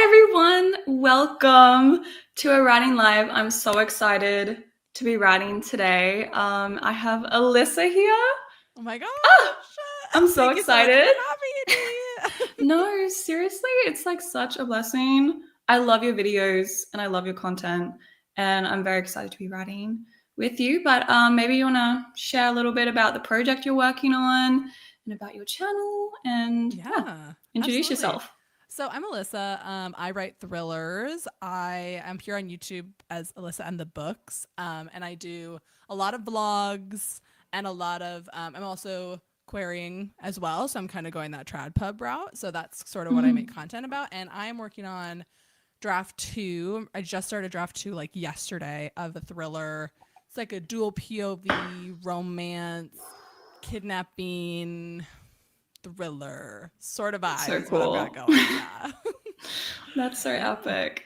Hi everyone, welcome to a writing live. I'm so excited to be writing today. I have Alyssa here. Oh my gosh. I'm so Thank you so much for excited. having me. No, seriously, it's like such a blessing. I love your videos and I love your content, and I'm very excited to be writing with you. But maybe you want to share a little bit about the project you're working on and about your channel and Yeah, introduce absolutely. yourself. So I'm Alyssa. I write thrillers. I am here on YouTube as Alyssa and the Books. And I do a lot of vlogs and a lot of, I'm also querying as well. So I'm kind of going that trad pub route. So that's sort of what I make Mhm. content about. And I am working on draft two. I just started draft two like yesterday of a thriller. It's like a dual POV romance, kidnapping, thriller sort of vibe So is what I've got cool. going. Yeah. That's so Yeah. epic.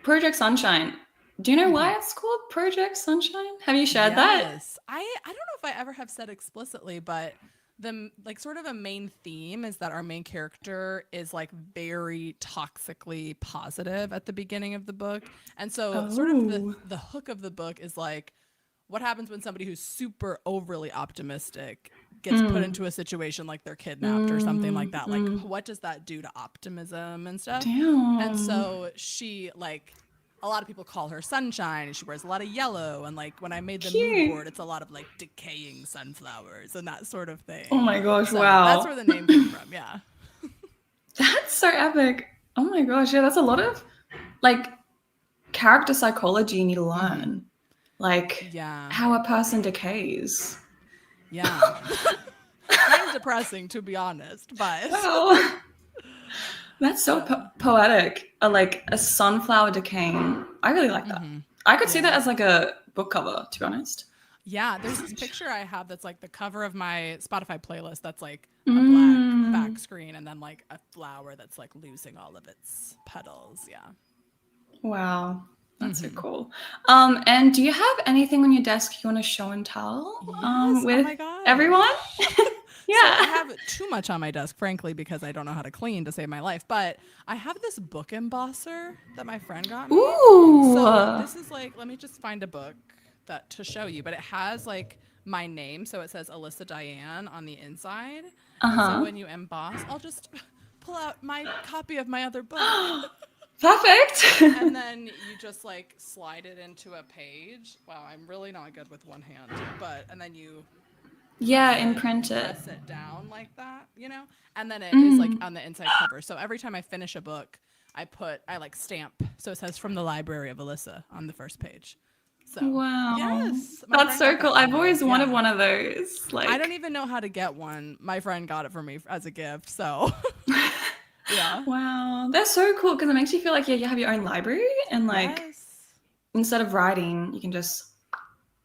Project Sunshine. Do you know Mm-hmm. why it's called Project Sunshine? Have you shared that? Yes. I don't know if I ever have said explicitly, but the like sort of a main theme is that our main character is like very toxically positive at the beginning of the book. And so sort of Oh. the hook of the book is like what happens when somebody who's super overly optimistic gets put Mm. into a situation like they're kidnapped or something like Mm. that. Like Mm. what does that do to optimism and stuff? And Damn. so she like a lot of people call her sunshine and she wears a lot of yellow and like when I made the mood Cute. board it's a lot of like decaying sunflowers and that sort of Oh thing. my gosh, So that's where wow. the name came from. Yeah. That's so epic. Oh my gosh, yeah, that's a lot of like character psychology you need to Mm-hmm. learn. Like Yeah. how a person decays. Yeah. Kind of depressing to be honest, but Wow. That's so so poetic. Like a sunflower decaying. I really like that. mm-hmm. I could see that Yeah. as like a book cover, to be honest. Yeah, there's this picture I have that's like the cover of my Spotify playlist that's like a black back Mm, screen and then like a flower that's like losing all of its petals. Yeah. wow. That's so Mm-hmm. cool. And do you have anything on your desk you want to show and tell Yes. Oh with my everyone? gosh. So Yeah. I have too much on my desk, frankly, because I don't know how to clean to save my life. But I have this book embosser that my friend got me. Ooh. So this is like, let me just find a book that to show you, but it has like my name. So it says Alyssa Diane on the inside. And so Uh-huh. when you emboss, I'll just pull out my copy of my other book. Perfect. And then you just like slide it into a page. Wow, I'm really not good with one hand, but and then you Yeah, imprint it. press it down like that, you know? And then it is like Mm. on the inside cover. So every time I finish a book, I like stamp. So it says from the library of Alyssa on the first page. So, Wow. yes, my That's friend so got cool. that for I've me. always wanted Yeah. one of those. I don't Like, even know how to get one. My friend got it for me as a gift. So, yeah. wow. That's so cool because it makes you feel like, yeah, you have your own library and like Yes. instead of writing, you can just,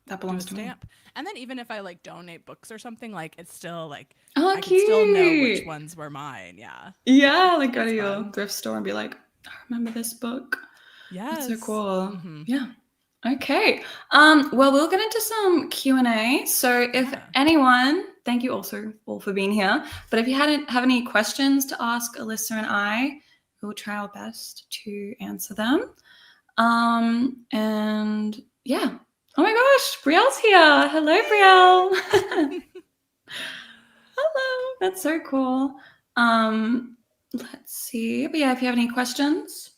that Do belongs a to me. stamp. And then even if I like donate books or something, like it's still like Oh, I can still know which cute. ones were mine. Yeah. Yeah, like go to It's your fun. thrift store and be like, I remember this book. That's so Yes. cool. Mm-hmm. Yeah. Okay. Well, we'll get into some Q&A. So if Yeah. anyone, thank you also all for being here. But if you hadn't have any questions to ask Alyssa and I, we'll try our best to answer them. And yeah. Oh my gosh, Brielle's here. Hello, Brielle. Yay! Hello. That's so cool. Um, let's see. But yeah, if you have any questions,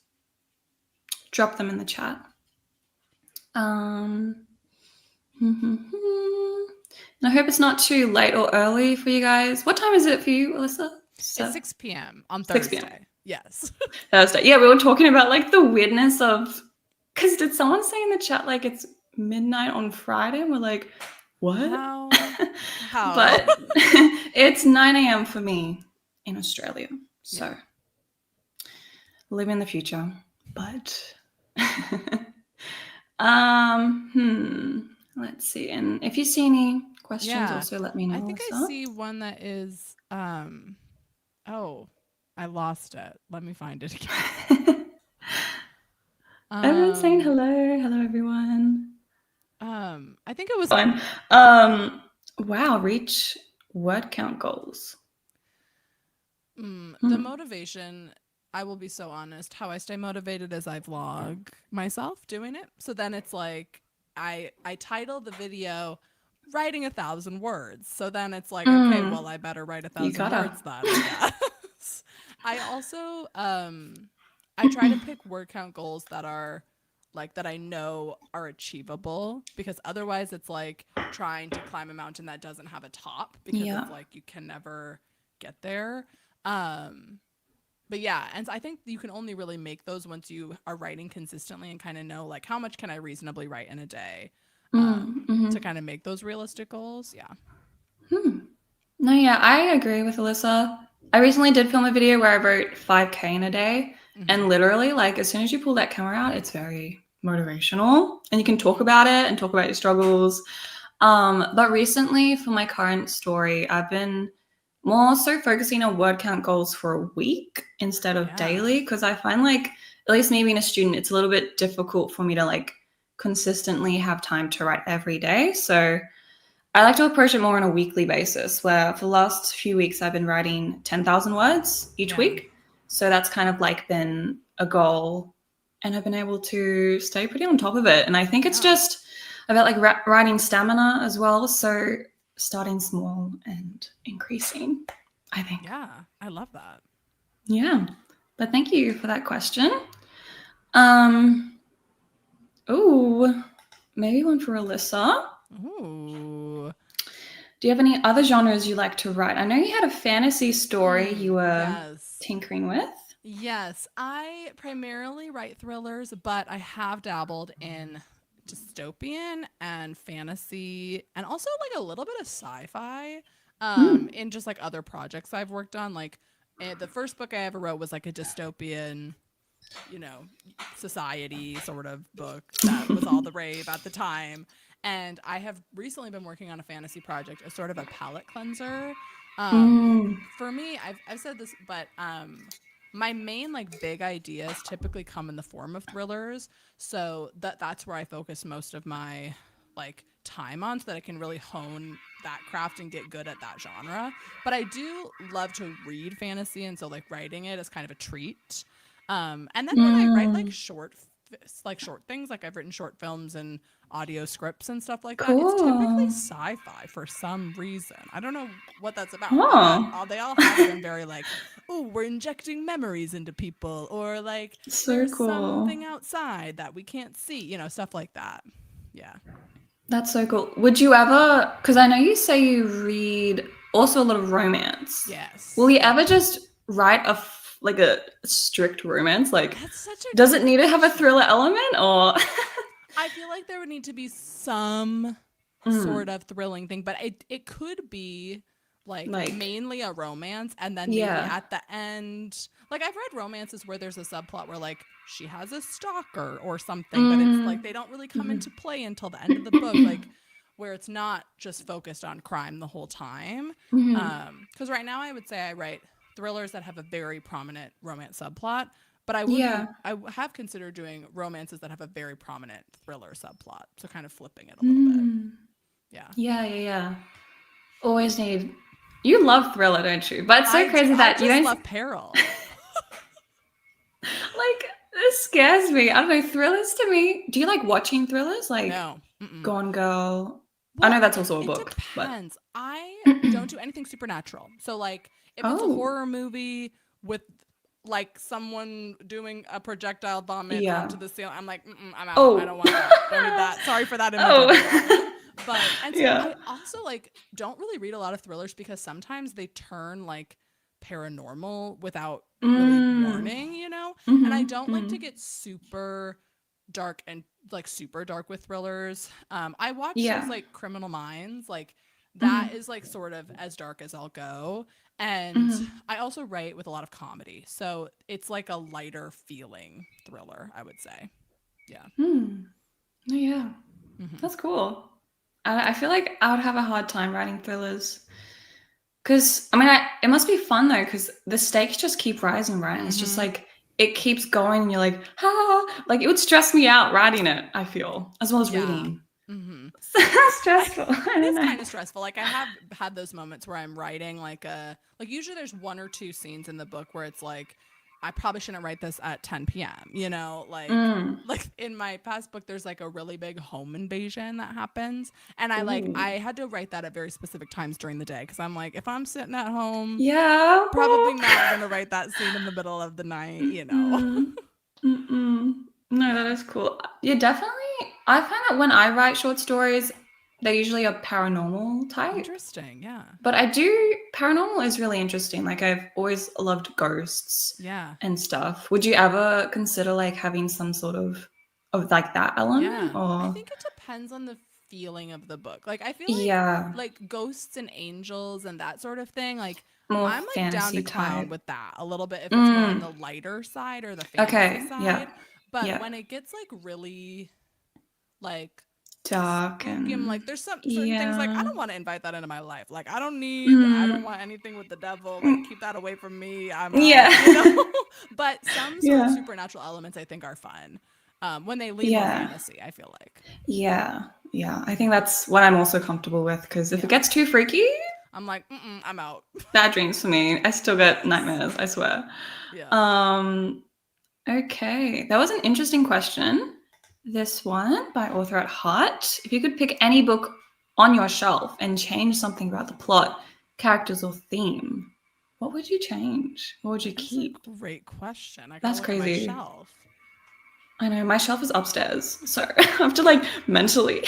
drop them in the chat. Um, and I hope it's not too late or early for you guys. What time is it for you, Alyssa? It's So 6 p.m. on 6 p.m. Thursday. Yes. Thursday. Yeah, we were talking about like the weirdness of, because did someone say in the chat like it's midnight on Friday? And we're like, what? How? How? But it's 9 a.m. for me in Australia. Yeah. So live in the future. But let's see. And if you see any questions, Yeah. also let me I know, think I Alyssa. see one that is oh, I lost it. Let me find it again. Everyone's saying Um hello. Hello, everyone. I think it was Fine. Wow, reach word count goals. the Hmm. motivation I will be so honest. How I stay motivated is I vlog myself doing it. So then it's like I title the video writing 1,000 words. So then it's like, okay, well I better write a You thousand gotta. words then, I guess. I also I try to pick word count goals that are like that I know are achievable, because otherwise it's like trying to climb a mountain that doesn't have a top, because Yeah. it's like you can never get there. Um but yeah, and I think you can only really make those once you are writing consistently and kind of know like how much can I reasonably write in a day, to kind of make those realistic goals. Yeah. No, yeah, I agree with Alyssa. I recently did film a video where I wrote 5K in a day. Mm-hmm. And literally, like, as soon as you pull that camera out, it's very motivational. And you can talk Mm-hmm. about it and talk about your struggles. But recently, for my current story, I've been more so focusing on word count goals for a week instead of Yeah. daily. Because I find, like, at least me being a student, it's a little bit difficult for me to, like, consistently have time to write every day. So I like to approach it more on a weekly basis, where for the last few weeks I've been writing 10,000 words each Yeah. week. So that's kind of like been a goal, and I've been able to stay pretty on top of it. And I think it's Yeah. just about like writing stamina as well. So starting small and increasing, I think. Yeah. I love that. Yeah. But thank you for that question. Um, oh, maybe one for Alyssa. Ooh. Do you have any other genres you like to write? I know you had a fantasy story you were Yes. tinkering with. Yes. I primarily write thrillers, but I have dabbled in dystopian and fantasy and also like a little bit of sci-fi, Hmm. in just like other projects I've worked on. Like the first book I ever wrote was like a dystopian, you know, society sort of book that was all the rave at the time. And I have recently been working on a fantasy project, a sort of a palette cleanser. Mm. For me, I've said this, but my main like big ideas typically come in the form of thrillers. So that's where I focus most of my like time on, so that I can really hone that craft and get good at that genre. But I do love to read fantasy, and so like writing it is kind of a treat. And then when I write like Mm. short things, like I've written short films and audio scripts and stuff like that, it's typically Cool. sci-fi for some reason. I don't know what that's about, but Oh, they all have been very like, oh, we're injecting memories into people, or like so there's cool. something outside that we can't see, stuff like that. Yeah. That's so cool. Would you ever, because I know you say you read also a lot of romance. Will Yes. you Yeah. ever just write like a strict romance? Like, That's such a does good it need to have a thriller question. element or? I feel like there would need to be some sort Mm, of thrilling thing, but it could be like like, mainly a romance, and then maybe yeah. at the end, like I've read romances where there's a subplot where like she has a stalker or something, but it's like Mm. they don't really come into Mhm. play until the end of the book, like where it's not just focused on crime the whole time. Mhm. Because right now I would say I write thrillers that have a very prominent romance subplot, but Yeah. I have considered doing romances that have a very prominent thriller subplot. So kind of flipping it a little bit. Mm. Yeah. Yeah, yeah, yeah. Always need. You love thriller, don't you? But it's so I do. crazy I that you just don't. love peril. Like, this scares me. I don't know. Thrillers to me. Do you like watching thrillers? Like, No. Mm-mm. Gone Girl. I Well, know that's also a it book, but. depends. I don't do anything supernatural. So like if it's a Oh, horror movie with like someone doing a projectile vomit yeah. onto the ceiling, I'm like, I'm out. I Oh. don't want that. Don't need that. Sorry for that image, everyone. Oh. But and so Yeah. I also like don't really read a lot of thrillers because sometimes they turn like paranormal without really Mm. warning. And I Mm-hmm. don't like Mm-hmm. to get super dark and like super dark with thrillers. I watch shows Yeah. like Criminal Minds, like that Mm-hmm. is like sort of as dark as I'll go. And Mm-hmm. I also write with a lot of comedy, so it's like a lighter feeling thriller, I would say. Yeah. Mm. Oh, yeah. Hmm. That's cool. I feel like I would have a hard time writing thrillers. Because, I mean, it must be fun though, because the stakes just keep rising, right? And it's just Hmm. like, it keeps going, and you're like, ah, like it would stress me out writing it, I feel, as well as Yeah. reading. Hmm. So I, stressful. I it don't is know. kind of stressful. Like I have had those moments where I'm writing like usually there's one or two scenes in the book where it's like I probably shouldn't write this at 10 p.m. You know, like in my past book, there's like a really big home invasion that happens, and Ooh. I had to write that at very specific times during the day because I'm like, if I'm sitting at home, Yeah. probably not gonna write that scene in the middle of the night. You know. Mm-mm. Mm-mm. No, that Yeah. is cool. Yeah, definitely. I find that when I write short stories, they're usually a paranormal type. Interesting. Yeah. But paranormal is really interesting. Like, I've always loved ghosts Yeah. and stuff. Would you ever consider like having some sort of like that element Yeah. I or? think it depends on the feeling of the book. Like I feel Yeah, like ghosts and angels and that sort of thing, like more I'm like down to fantasy clown type. with that a little bit if it's more on Mm, the lighter side or the fantasy okay, yeah, side. But yeah. when it gets like really like Dark spooky, I'm and like there's some certain things like I yeah. don't want to invite that into my life. Like I don't Mm, want anything with the devil. Like mm, keep that away from me. I'm out, you know? yeah. But some sort of Yeah. supernatural elements I think are fun. When they lean more Yeah. fantasy, I feel like. Yeah. Yeah. I think that's what I'm also comfortable with because if it Yeah. gets too freaky, I'm like, I'm out. bad dreams for me. I still get Yes. nightmares, I swear. Yeah. Um, okay. That was an interesting question. This one by Author at Heart. If you could pick any book on your shelf and change something about the plot, characters, or theme, what would you change? What would you That is a keep? great question. I gotta That's look at my crazy. shelf. I know, my shelf is upstairs, so I have to like mentally.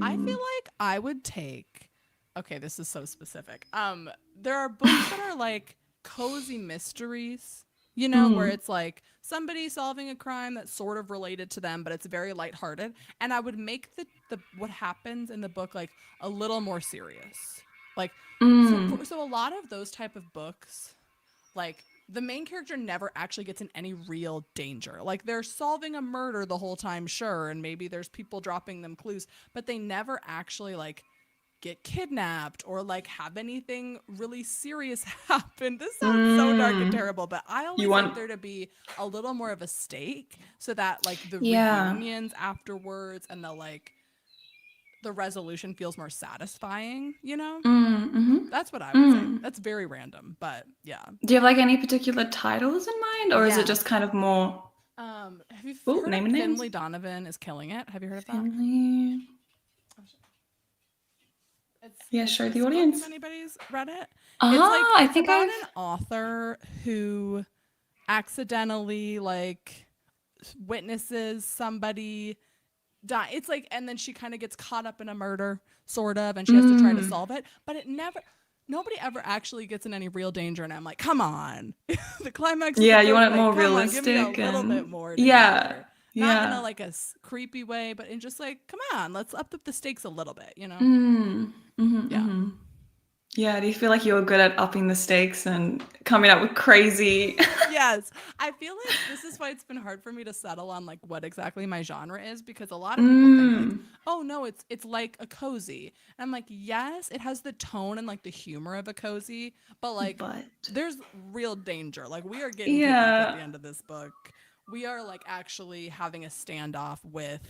I Hmm. feel like I would take. Okay, this is so specific. There are books that are like cozy mysteries, you know, where Mm. it's like somebody solving a crime that's sort of related to them, but it's very lighthearted. And I would make the what happens in the book like a little more serious. Like Mm. so a lot of those type of books, like the main character never actually gets in any real danger. Like they're solving a murder the whole time, sure, and maybe there's people dropping them clues, but they never actually like get kidnapped or like have anything really serious happen. This sounds so dark and Mm. terrible, but I You always like want? there to be a little more of a stake so that like the Yeah. reunions afterwards and the resolution feels more satisfying, you know? Mm. Mm-hmm. That's what I would say. Mm. That's very random, but yeah. Do you have like any particular titles in mind, or is it Yeah. just kind of more? Have you Oh, heard of name and names. Finley Donovan is Killing It? Have you heard of that? Finley. Yeah, It's show the this book if audience. anybody's read it. Ah, I It's think about I've. an author who accidentally like witnesses somebody die. It's like and then she kind of gets caught up in a murder sort of and she has to try to Mm. solve it, but it never nobody ever actually gets in any real danger and I'm like, "Come on." The climax of the Yeah, you book want it like, more "Come on, give me a realistic little bit and more yeah, danger." Not in a yeah. like a creepy way, but in just like, "Come on, let's up the stakes a little bit," you know? Mm. Mm-hmm, Yeah. mm-hmm. Yeah. Do you feel like you're good at upping the stakes and coming up with crazy? Yes. I feel like this is why it's been hard for me to settle on like what exactly my genre is because a lot of people think like, Mm. "Oh no, it's like a cozy." And I'm like, "Yes, it has the tone and like the humor of a cozy, but like But there's real danger. Like we are getting kidnapped at yeah. the end of this book. We are like actually having a standoff with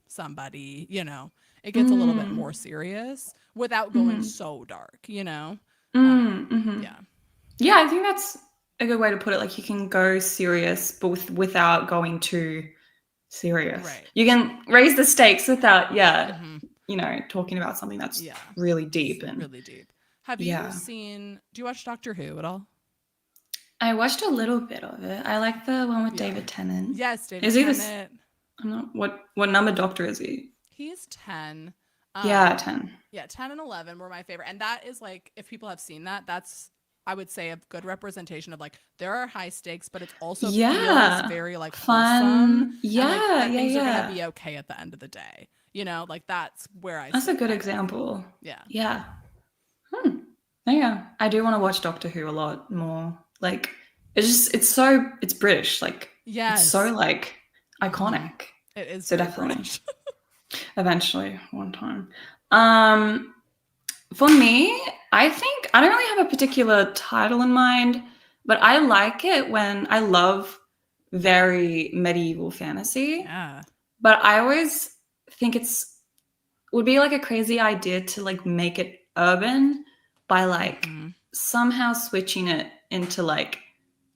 somebody, you know. It gets a little bit Mm. more serious without going Mm. so dark, you know. Mm. Mm-hmm. Yeah. Yeah, I think that's a good way to put it. Like you can go serious, but without going too serious. Right. You can raise the stakes without, yeah, Mhm. talking about something that's Yeah. really deep and Really deep. Have you yeah. seen? Do you watch Doctor Who at all? I watched a little bit of it. I like the one with Yeah. David Tennant. Yes, David Is he this? Tennant. I'm not. What number Doctor is he? He's 10. Yeah, Um, 10. yeah, 10 and 11 were my favorite, and that is like if people have seen that, that's I would say a good representation of like there are high stakes, but it also feels Yeah, very like wholesome fun. and like Yeah, that yeah, things are gonna yeah. be okay at the end of the day. You know, like that's where I That's see a it good kind of. example. Yeah. Yeah. Hmm. Yeah, I do want to watch Doctor Who a lot more. Like, it's British. Like, it's so Yes. like Mm-hmm. iconic. It is So very definitely, British. eventually, one time. Um, for me, I think I don't really have a particular title in mind, but I like it when I love very medieval fantasy. Yeah. But I always think would be like a crazy idea to like make it urban by like Mm-hmm. somehow switching it into like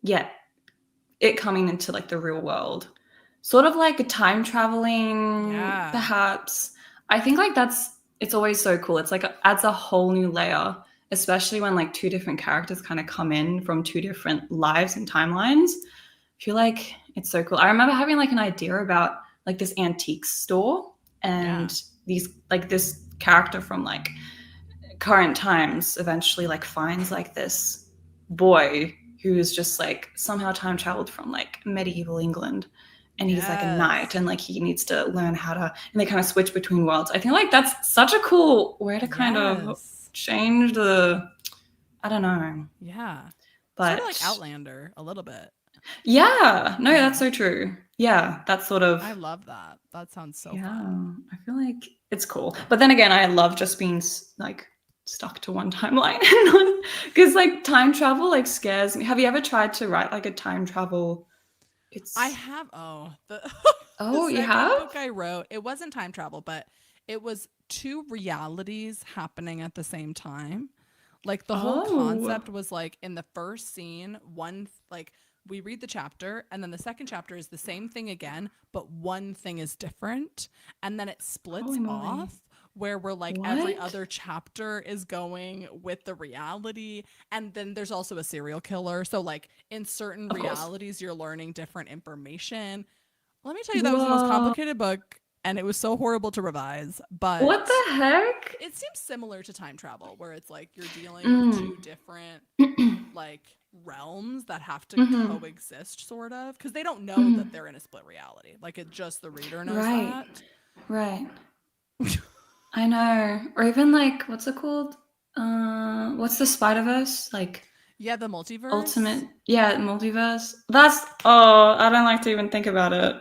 yet it coming into like the real world. Sort of like a time traveling, Yeah. perhaps. I think like it's always so cool. It's like adds a whole new layer, especially when like two different characters kind of come in from two different lives and timelines. I feel like it's so cool. I remember having like an idea about like this antique store Yeah. and these like this character from like current times eventually like finds like this boy who's just like somehow time traveled from like medieval England, and he's like a knight, Yes. and like he needs to learn how to, and they kind of switch between worlds. I think like that's such a cool way to kind of Yes. change the, I don't know, Yeah. Sort of like but Outlander a little bit. yeah, no, Yeah. that's so true. Yeah, that's sort of, I love that. That sounds so yeah, fun. I feel like it's cool. But then again, I love just being like stuck to one timeline, because like time travel like scares me. Have you ever tried to write like a time travel? I It's have the the oh, you second have? book I wrote, it wasn't time travel, but it was two realities happening at the same time. Like the whole Oh, concept was like in the first scene, like we read the chapter and then the second chapter is the same thing again, but one thing is different. And then it splits holy moly! off where we're like every What? other chapter is going with the reality. And then there's also a serial killer. So like in certain Of course. realities, you're learning different information. Let me tell you, that was the most Whoa! complicated book and it was so horrible to revise, What but the heck? it seems similar to time travel where it's like you're dealing with Mm. two different like realms that have to Mm-hmm. coexist sort of because they don't know Mm-hmm. that they're in a split reality, like it just the reader knows Right. that. Right. I know. Or even like, what's it called? What's the Spider Verse like? Yeah, the multiverse. Ultimate, yeah, multiverse. That's, oh, I don't like to even think about it.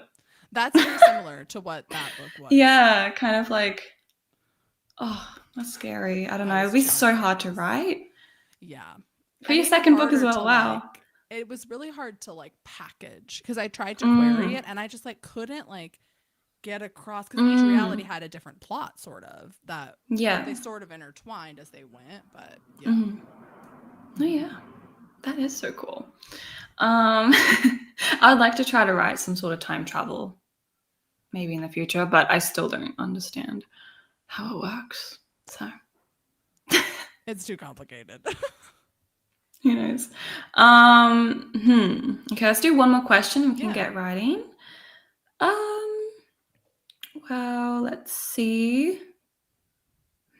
That's very similar to what that book was. Yeah, kind of like, oh, that's scary. I don't That know. It'd was be so hard to chilling. write. Yeah. For And your even second book as harder well. to Wow. like, it was really hard to like package because I tried to query Mm, it and I just like couldn't like get across because each reality mm, had a different plot sort of that like yeah. they sort of intertwined as they went, but yeah. Mm. Oh, yeah. That is so cool. I would like to try to write some sort of time travel maybe in the future, but I still don't understand how it works. So It's too complicated. who knows? Okay, let's do one more question and we can Yeah. get writing. Um, well, let's see.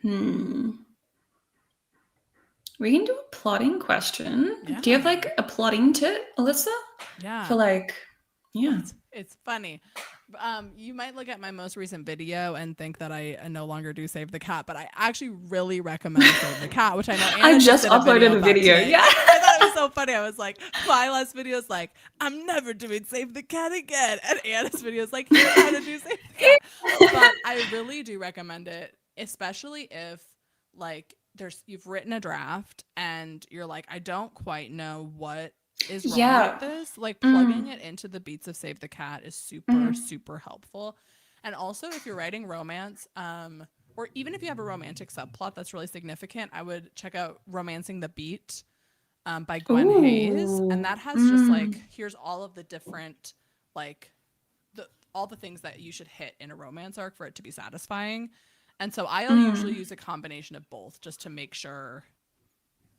Hmm. We can do a plotting question. Do you have Yeah. like a plotting tip, Alyssa? Yeah. For like, yeah. It's funny. You might look at my most recent video and think that I no longer do Save the Cat, but I actually really recommend Save the Cat, which I know I Anna just just did a video uploaded a about video. today. Yeah. I thought it was so funny. I was like, my last video is like, I'm never doing Save the Cat again. And Anna's video is like, here's how to do Save the Cat. But I really do recommend it, especially if like you've written a draft and you're like, I don't quite know what is wrong Yeah. with this. Like plugging Mm. it into the beats of Save the Cat is super, Mm. super helpful. And also if you're writing romance, or even if you have a romantic subplot that's really significant, I would check out Romancing the Beat by Gwen Hayes. Ooh. And that has just Mm. like, here's all of the different, like, all the things that you should hit in a romance arc for it to be satisfying. And so I'll usually use a combination of both just to make sure,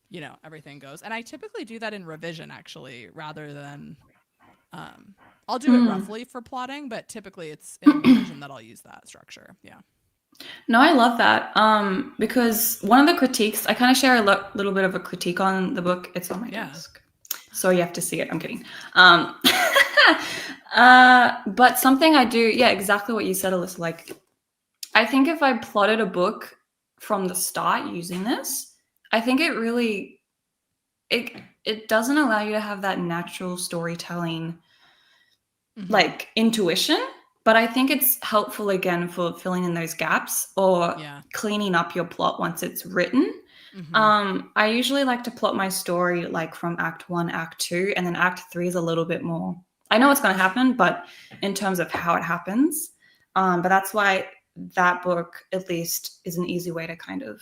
you know, everything goes. And I typically do that in revision actually, rather than I'll do it roughly for plotting, but typically it's in revision that I'll use that structure. Yeah. No, I love that. Because one of the critiques, I kind of share a little bit of a critique on the book. It's on my Yeah. desk, so you have to see it. I'm kidding. But something I do, yeah, exactly what you said, Alyssa. Like, I think if I plotted a book from the start using this, I think it really it doesn't allow you to have that natural storytelling like intuition, but I think it's helpful again for filling in those gaps or Yeah. cleaning up your plot once it's written. I usually like to plot my story like from act 1, act 2, and then act 3 is a little bit more, I know what's going to happen, but in terms of how it happens. But that's why that book at least is an easy way to kind of,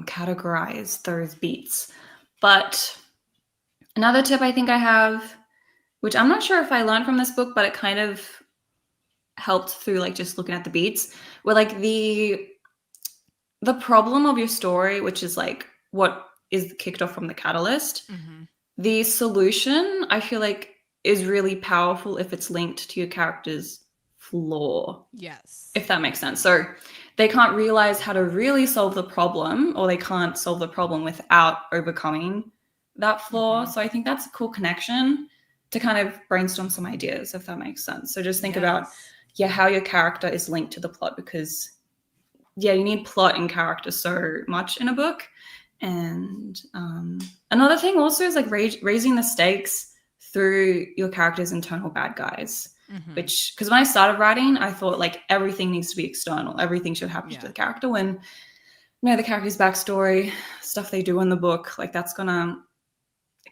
categorize those beats. But Another tip I think I have, which I'm not sure if I learned from this book, but it kind of helped through like just looking at the beats, where like the problem of your story, which is like what is kicked off from the catalyst, Mm-hmm. the solution I feel like is really powerful if it's linked to your character's flaw, Yes. if that makes sense. So they can't realize how to really solve the problem, or they can't solve the problem without overcoming that flaw. Mm-hmm. So I think that's a cool connection to kind of brainstorm some ideas, if that makes sense. So just think about, Yes. yeah, how your character is linked to the plot, because yeah, you need plot and character so much in a book. And another thing also is like raising the stakes through your character's internal bad guys. Mm-hmm. Which, because when I started writing, I thought like everything needs to be external, everything should happen to Yeah. the character. When you know the character's backstory, stuff they do in the book, like that's gonna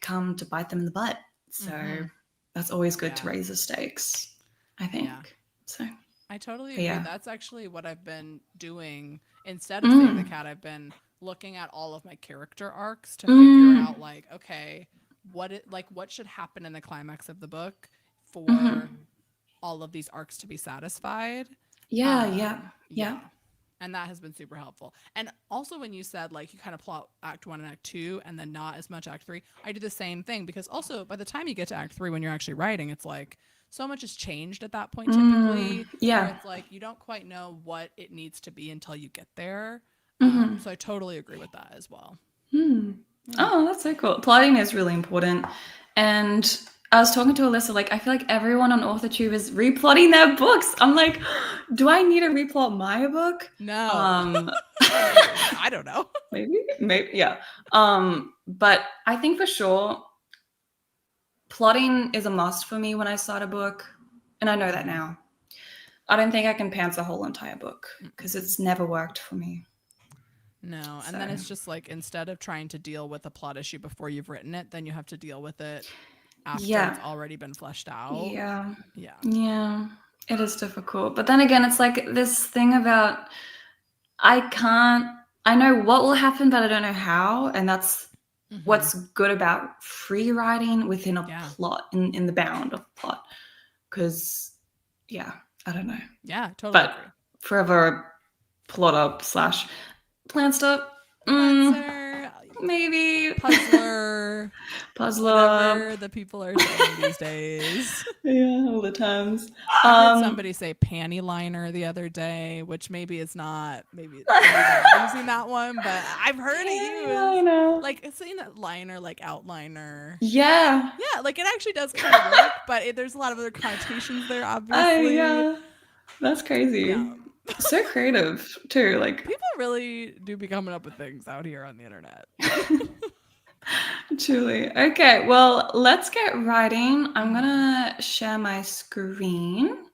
come to bite them in the butt. So Mm-hmm. that's always good to Yeah. raise the stakes, I think. Yeah. So, I totally but agree. yeah. That's actually what I've been doing. Instead of seeing the Mm, cat, I've been looking at all of my character arcs to figure mm, out like, okay, what should happen in the climax of the book for mm-hmm. all of these arcs to be satisfied. Yeah, yeah, yeah. Yeah. And that has been super helpful. And also when you said like you kind of plot act 1 and act 2 and then not as much act 3, I do the same thing because also by the time you get to act 3 when you're actually writing, it's like so much has changed at that point typically where Yeah. it's like you don't quite know what it needs to be until you get there. Mm-hmm. So I totally agree with that as well. Hmm. Yeah. Oh, that's so cool. Plotting is really important. And I was talking to Alyssa, like, I feel like everyone on AuthorTube is replotting their books. I'm like, do I need to replot my book? No. Or maybe. I don't know. Maybe, yeah. But I think for sure, plotting is a must for me when I start a book. And I know that Mm-hmm. now. I don't think I can pants a whole entire book because Mm-mm. it's never worked for me. No, and So, then it's just like instead of trying to deal with a plot issue before you've written it, then you have to deal with it after yeah. it's already been fleshed out. Yeah. Yeah. Yeah. It is difficult. But then again, it's like this thing about I can't, I know what will happen, but I don't know how. And that's Mm-hmm. what's good about free writing within a Yeah. plot, in the bound of plot. Because, yeah, I don't know. Yeah, totally But agree. forever plot up slash plan stuff, Plancer, maybe. puzzler, Puzzle up. whatever the people are saying these days. Yeah, all the times. I heard somebody say panty liner the other day, which maybe is not, maybe they're not using that one, but I've heard it I used. know. Like saying that liner, like outliner. Yeah. Yeah, like it actually does kind of work, but there's a lot of other connotations there, obviously. Yeah. That's Yeah. crazy. So creative too. Like People really do be coming up with things out here on the internet. truly. Okay, well, let's get writing. I'm Mhm. gonna share my screen.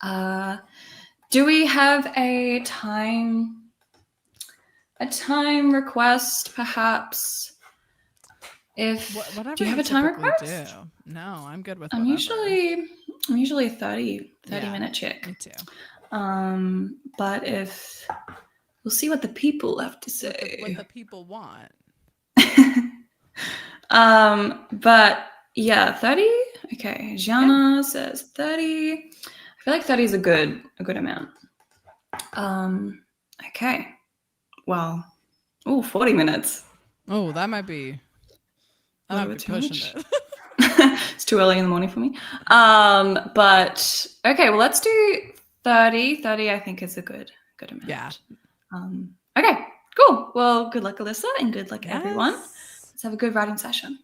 Uh, do we have a time request, perhaps? If Whatever do you have you a time typically do. request? No, I'm good with I'm whatever. usually I'm usually 30 Yeah, minute chick. me too. But if we'll see what the people have to What say. the people want. But yeah, 30. Okay, Yeah. Jana says 30. I feel like 30 is a good amount. Um, okay. Well, 40 minutes. Oh, A that little might bit be too pushing much. it. It's too early in the morning for me. But okay, well, let's do 30. 30, I think, is a good amount. Yeah. Okay, cool. Well, good luck, Alyssa, and good luck, everyone. Yes. Let's have a good writing session.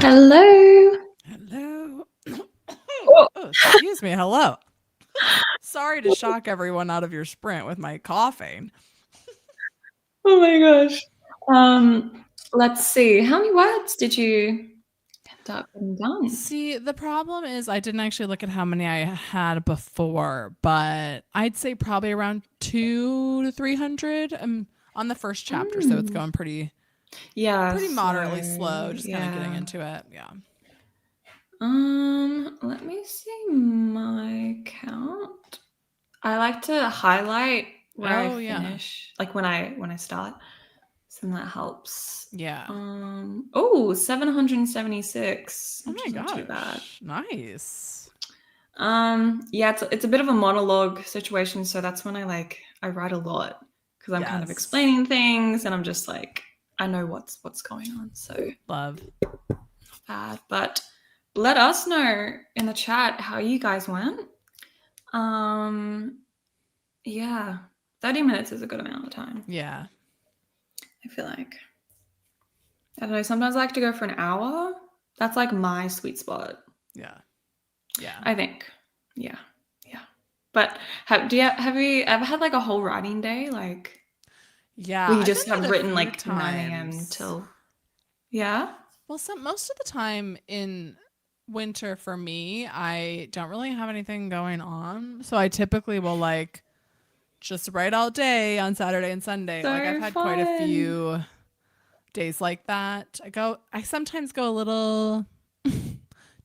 Hello. Hello. Oh, Oh, excuse me. Hello. Sorry to shock everyone out of your sprint with my coughing. oh my gosh. Let's see. How many words did you end up getting done? See, the problem is I didn't actually look at how many I had before, but I'd say probably around 200 to 300 on the first chapter. So it's Mm. going Yeah, pretty moderately slow, slow. just kind of getting Yeah. into it. Yeah. Let me see my count. I like to highlight where I Oh, yeah. finish, like when I start. So that helps. Yeah. 776, Oh which my is not too bad. gosh. Nice. Yeah, it's a bit of a monologue situation, so that's when I write a lot because I'm kind of Yes. explaining things and I'm just like I know what's going on, so Love. not bad. But let us know in the chat how you guys went. Yeah, 30 minutes is a good amount of time. Yeah. I feel like I don't know. Sometimes I like to go for an hour. That's like my sweet spot. Yeah. Yeah. I think. Yeah. Yeah. But have you ever had like a whole writing day? Like Yeah. where you I've done just that have a written few like 9 a.m. times. till. Yeah? Well, most of the time in winter for me, I don't really have anything going on. So I typically will like just write all day on Saturday and Sunday. Like I've So had quite a fun. few days like that. I sometimes go a little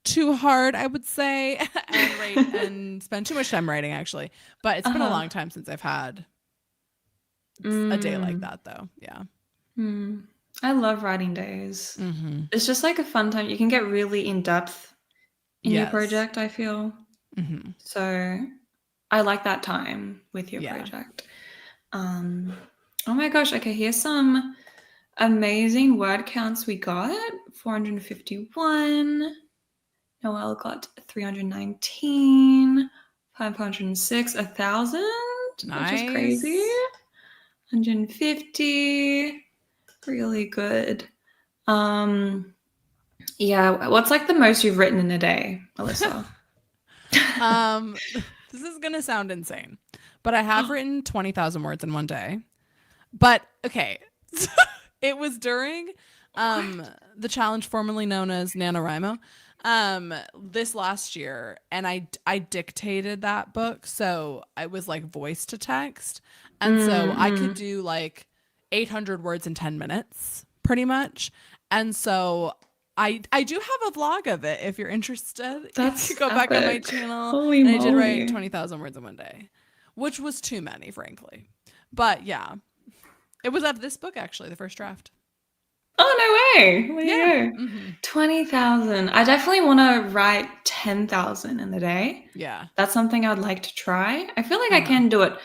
too hard, I would say, and write and spend too much time writing actually. But it's been a Uh-huh. long time since I've had a day like Mm. that though. Yeah. Mm. I love writing days. Mhm. It's just like a fun time. You can get really in depth in your Yes. project, I feel. Mhm. So I like that time with your Yeah. project. Oh my gosh, okay, here's some amazing word counts we got. 451. Noelle got 319. 506. 1,000, which is crazy. Nice. 150. Really good. Yeah, what's like the most you've written in a day, Alyssa? This is gonna sound insane, but I have written 20,000 words in one day. But okay, it was during the challenge formerly known as NaNoWriMo this last year, and I dictated that book, so I was like voice to text, and so I could do like 800 words in 10 minutes pretty much. And so I do have a vlog of it if you're interested. If you That's go back on my epic. channel, Holy and I did write moly. 20,000 words in one day, which was too many, frankly. But yeah, it was of this book actually, the first draft. Oh, no way. There Yeah. you go. 20,000. I definitely want to write 10,000 in the day. Yeah. That's something I'd like to try. I feel like I Uh-huh. can do it.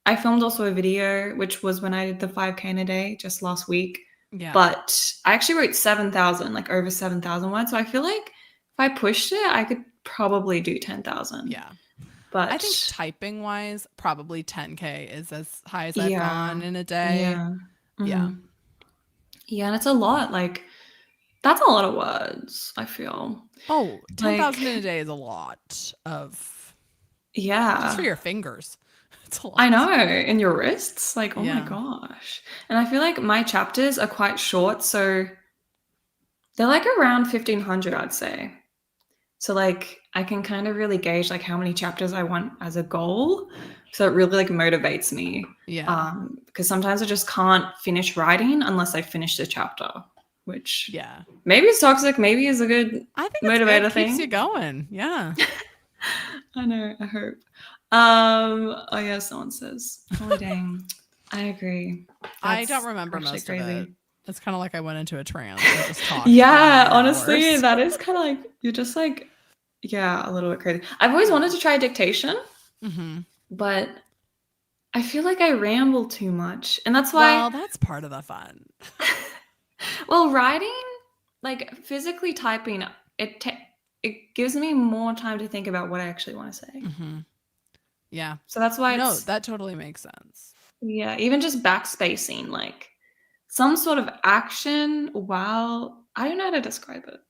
I filmed also a video, which was when I did the 5K in a day just last week. Yeah. But I actually wrote 7,000, like over 7,000 words. So I feel like if I pushed it, I could probably do 10,000. Yeah. I But think typing wise, probably 10K is as high as I've yeah, gone in a day. yeah. Yeah. Yeah, and it's a lot. Like, that's a lot of words, I feel. Oh, 10,000 Like, in a day is a lot of just for yeah. your fingers. It's a I lot. know, in your wrists, like, oh my Yeah. gosh. And I feel like my chapters are quite short, so they're like around 1,500, I'd say. So like I can kind of really gauge like how many chapters I want as a goal. So it really like motivates me. Yeah. Because sometimes I just can't finish writing unless I finish the chapter, which Yeah. maybe it's toxic, maybe is a good I think it's good. motivator Keeps you thing. going. Yeah. I know, I hope. Oh yeah, someone says, oh dang. I agree. I That's don't remember actually most of it. crazy. It's kind of like I went into a trance and just talked for Yeah, 9 honestly, hours. that is kind of like you're just like, yeah, a little bit crazy. I've always wanted to try dictation, Mm-hmm. but I feel like I ramble too much. And that's why, Well, that's part of the fun. well, writing, like physically typing, it gives me more time to think about what I actually want to say. Mm-hmm. Yeah. So that's why No, it's, that totally makes sense. yeah, even just backspacing, like some sort of action while I don't know how to describe it.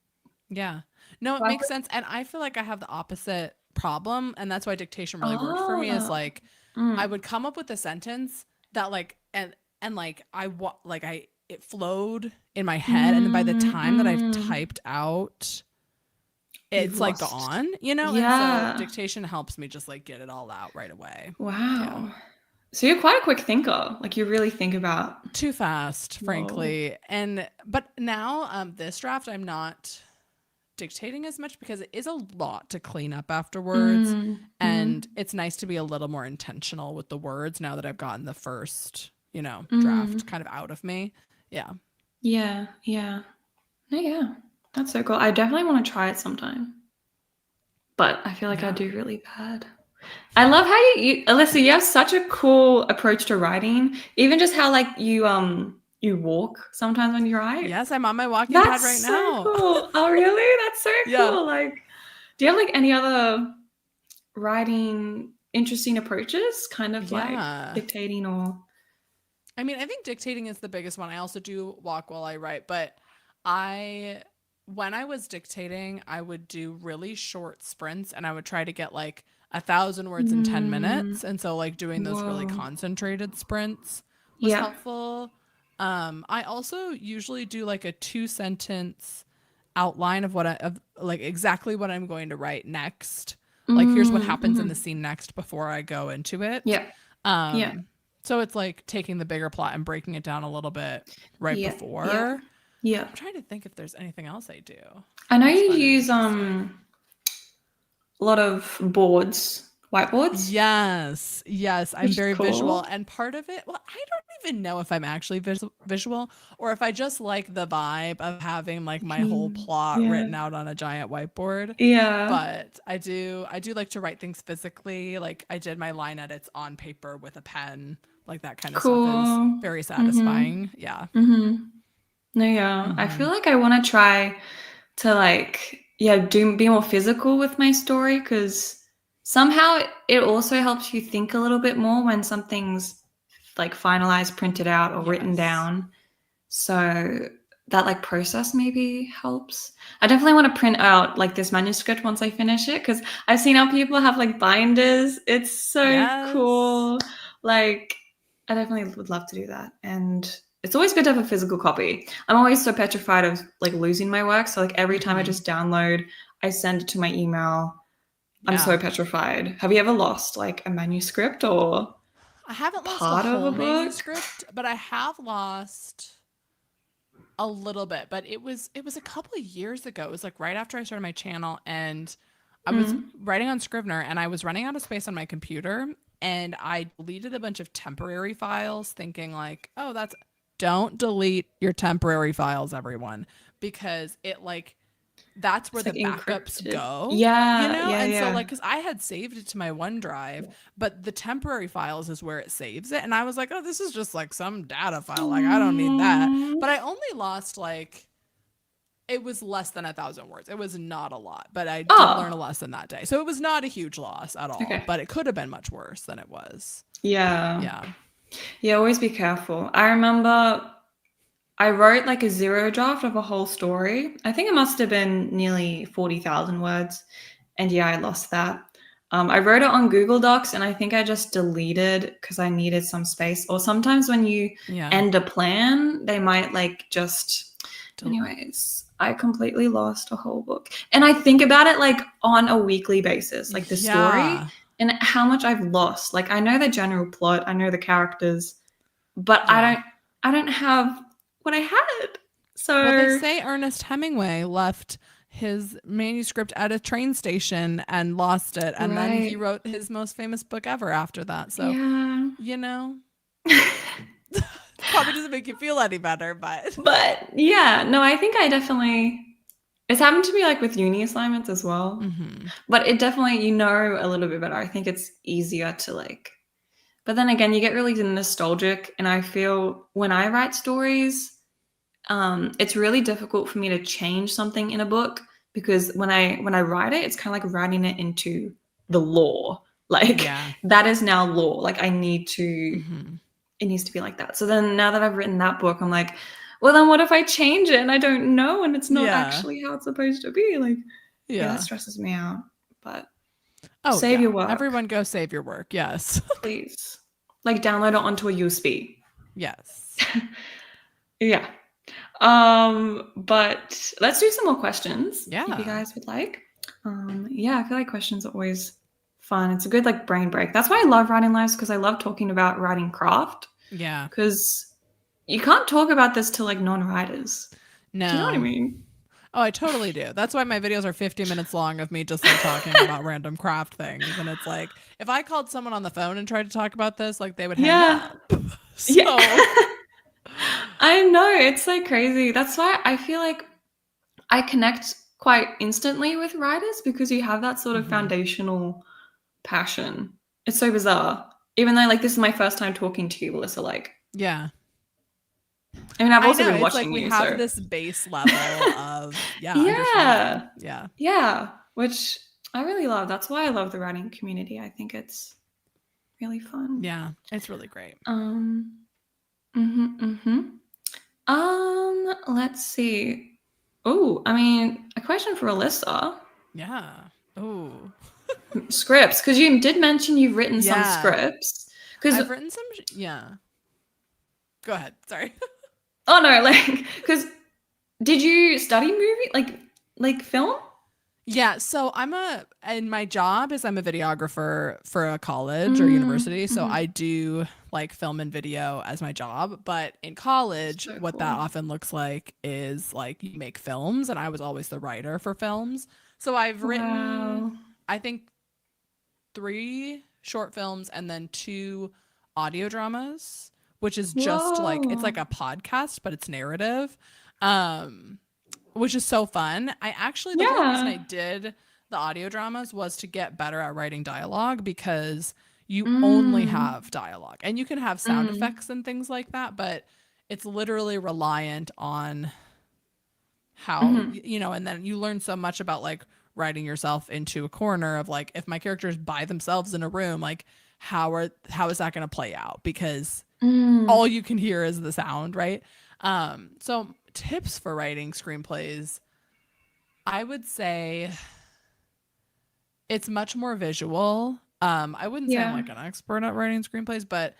Yeah. No, it makes sense. And I feel like I have the opposite problem. And that's why dictation really worked for me is Oh. like I would come up with a sentence that like and like it flowed in my head, and then by the time that I've Mm. typed out, You've it's like lost. gone, you know? And so Yeah. dictation helps me just like get it all out right away. Yeah. Wow. So you're quite a quick thinker. Like you really think about. Too fast, Whoa. frankly. And but now this draft I'm not dictating as much because it is a lot to clean up afterwards, and it's nice to be a little more intentional with the words now that I've gotten the first, draft kind of out of me. Yeah. Yeah. Yeah. No, yeah. That's so cool. I definitely want to try it sometime. But I feel like I Yeah. do really bad. I love how Alyssa, you have such a cool approach to writing. Even just how like you walk sometimes when you write. Yes, I'm on my walking pad right That's so now. cool. Oh, really? That's so Yeah. cool. Like, do you have like any other writing interesting approaches? Kind of like Yeah. dictating or. I mean, I think dictating is the biggest one. I also do walk while I write, but I when I was dictating, I would do really short sprints, and I would try to get like 1,000 words in 10 Mm, minutes. And so like doing those really whoa. concentrated sprints was Yeah. helpful. I also usually do like a 2 sentence outline of like exactly what I'm going to write next. Like here's what happens in the scene next before I go into it. Yeah. Yeah. Um so it's like taking the bigger plot and breaking it down a little bit right Yeah. Yeah. before. Yeah. I'm trying to think if there's anything else I do. I know I just you find it use interesting. a lot of boards, whiteboards, Yes, yes, I'm which is very visual, cool. and part of it, well, I don't even know if I'm actually visual or if I just like the vibe of having like my whole plot Yeah. written out on a giant whiteboard. Yeah. But I do like to write things physically. Like I did my line edits on paper with a pen. Like that kind of stuff is Cool. very Mhm. satisfying. Yeah. Mhm. No, yeah. I Mm-hmm. feel like I want to try to like yeah, do be more physical with my story because somehow it also helps you think a little bit more when something's like finalized, printed out, or written Yes. down. So that like process maybe helps. I definitely want to print out like this manuscript once I finish it because I've seen how people have like binders. It's so Yes. cool. Like I definitely would love to do that. And it's always good to have a physical copy. I'm always so petrified of like losing my work. So like every time I Mm-hmm. just download, I send it to my email. I'm Yeah. so petrified. Have you ever lost like a manuscript or I haven't lost the part of whole a book? manuscript, but I have lost a little bit. But it was a couple of years ago. It was like right after I started my channel, and I was Mm. writing on Scrivener, and I was running out of space on my computer, and I deleted a bunch of temporary files, thinking like, oh, don't delete your temporary files, everyone, because it like that's where It's the like backups encrypted. go, Yeah, yeah, and so yeah. like because I had saved it to my OneDrive, but the temporary files is where it saves it, and I was like, oh, this is just like some data file, like I don't need that. Mm. But I only lost like it was less than 1,000 words. It was not a lot, but I did learn a Oh, lesson that day, so it was not a huge loss at all, okay. but it could have been much worse than it was. Yeah. Yeah. Yeah, always be careful. I remember I wrote like a zero draft of a whole story. I think it must have been nearly 40,000 words. And yeah, I lost that. I wrote it on Google Docs and I think I just deleted because I needed some space. Or sometimes when you Yeah. end a plan, they might like just. Del- Anyways, I completely lost a whole book. And I think about it like on a weekly basis, like the story yeah. and how much I've lost. Like I know the general plot, I know the characters, but Yeah. I don't have what I had. Well, they So say Ernest Hemingway left his manuscript at a train station and lost it. And then he right. wrote his most famous book ever after that. So, Yeah. you know, probably doesn't make you feel any better, but But yeah, no, I think I definitely it's happened to me like with uni assignments as well. mm-hmm. But it definitely a little bit better. I think it's easier to like but then again, you get really nostalgic and I feel when I write stories, it's really difficult for me to change something in a book because when I write it, it's kind of like writing it into the law. Like Yeah. that is now law. Like I need to Mm-hmm. it needs to be like that. So then now that I've written that book, I'm like, well, then what if I change it and I don't know and it's not Yeah. actually how it's supposed to be? Like, yeah, that Yeah. stresses me out. But Oh, save yeah. your work, Everyone go save your work. Yes. please. Like, download it onto a USB. Yes. Yeah. But let's do some more questions if you Yeah. guys would like. Yeah, I feel like questions are always fun. It's a good like brain break. That's why I love writing lives, because I love talking about writing craft. Yeah. Because you can't talk about this to like non-writers. Do you know what I No. mean? Oh, I totally do. That's why my videos are 50 minutes long of me just like talking about random craft things. And it's like, if I called someone on the phone and tried to talk about this, like they would hang Yeah. up. Yeah. So, I know. It's like crazy. That's why I feel like I connect quite instantly with writers, because you have that sort of mhm. foundational passion. It's so bizarre. Even though like this is my first time talking to you, Alyssa, like, Yeah. I mean, I've I also know. been It's like watching we you, have so this base level of, yeah, understanding. yeah. Yeah. Yeah. Which I really love. That's why I love the writing community. I think it's really fun. Yeah. It's really great. Mm-hmm, mm-hmm. Let's see. Oh, I mean, a question for Alyssa. Yeah. Oh, Scripts, because you did mention you've written some yeah. scripts. Because I've written some, yeah. Go ahead. Sorry. oh no, like because did you study movie like film? Yeah, so and my job is I'm a videographer for a college or university. So Mm-hmm. I do like film and video as my job. But in college, So what that cool. often looks like is like you make films, and I was always the writer for films. So I've written, Wow. I think, 3 short films and then 2 audio dramas, which is just like it's Whoa. like a podcast, but it's narrative. Um, which is so fun. I actually, the whole reason I Yeah. did the audio dramas was to get better at writing dialogue, because you only Mm. have dialogue and you can have sound Mm. effects and things like that, but it's literally reliant on how, Mm-hmm. and then you learn so much about like writing yourself into a corner of like, if my character's by themselves in a room, like how is that going to play out? Because Mm. all you can hear is the sound, right? So tips for writing screenplays, I would say it's much more visual. I wouldn't say I'm Yeah. like an expert at writing screenplays, but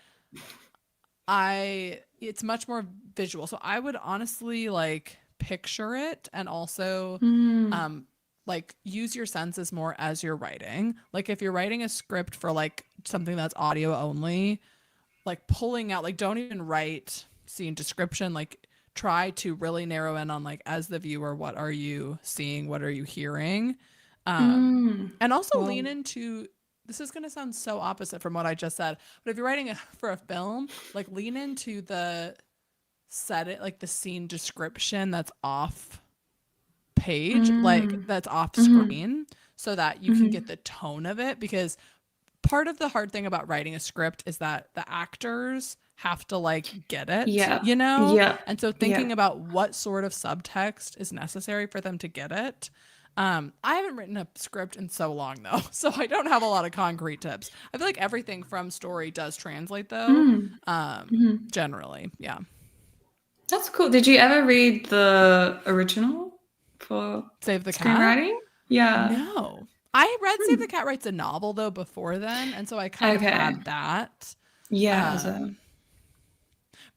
it's much more visual. So I would honestly like picture it, and also Mm. um like use your senses more as you're writing. Like if you're writing a script for like something that's audio only, like pulling out, like don't even write scene description, like try to really narrow in on like, as the viewer, what are you seeing, what are you hearing, Mm. and also Well, lean into, this is going to sound so opposite from what I just said, but if you're writing for a film, like lean into the set it, like the scene description that's off page, like mm. that's off Mm-hmm. screen, so that you can get Mm-hmm. the tone of it. Because part of the hard thing about writing a script is that the actors have to like get it, Yeah. you know? Yeah. And so Yeah. thinking about what sort of subtext is necessary for them to get it. I haven't written a script in so long though, so I don't have a lot of concrete tips. I feel like everything from story does translate though, Mm. Mm-hmm. generally. Yeah. That's cool. Did you ever read the original for Save the Cat? screenwriting? Yeah. No. I read Save the Hmm. Cat Writes a Novel though before then, and so I kind of Okay. had that. Yeah, as a Um,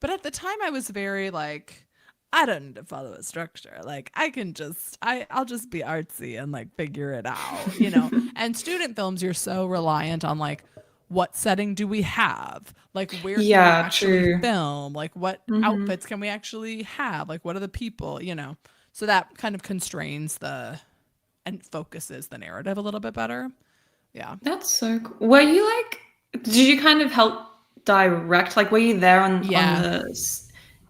but at the time I was very like, I don't need to follow a structure. Like I can just I'll just be artsy and like figure it out. And student films, you're so reliant on like, what setting do we have? Like where can we yeah, actually true. film? Like what Mm-hmm. outfits can we actually have? Like what are the people? So that kind of constrains and focuses the narrative a little bit better. Yeah. That's so cool. Were you like, did you kind of help direct? Like, were you there on Yeah. the,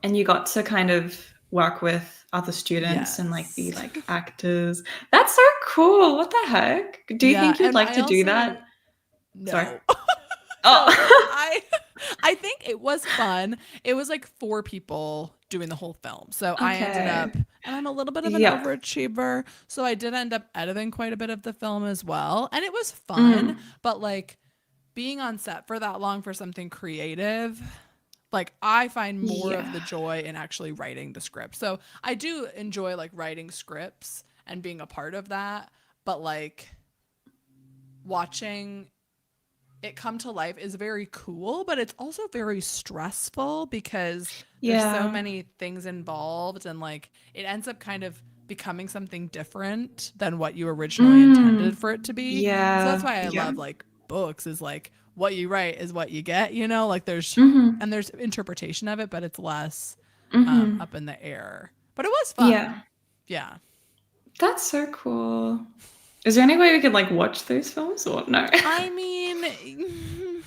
and you got to kind of work with other students and like be Yes. like actors? That's so cool. What the heck? Do you Yeah, think you'd and like I to do also that? Sorry. no. No, Oh. I think it was fun. It was like 4 people doing the whole film. So I ended Okay. up, and I'm a little bit of an Yep. overachiever, so I did end up editing quite a bit of the film as well. And it was fun, Mm. but like being on set for that long for something creative Like I find more of the Yeah. joy in actually writing the script. So I do enjoy like writing scripts and being a part of that, but like watching it come to life is very cool, but it's also very stressful because there's so Yeah. many things involved and like it ends up kind of becoming something different than what you originally intended Mm. for it to be. And so that's Yeah. why I Yeah. love like books is like what you write is what you get, you know, like Mm-hmm. there's interpretation of it, but it's less Mm-hmm. up in the air. But it was fun. Yeah. Yeah. That's so cool. Is there any way we could like watch those films or no? I mean,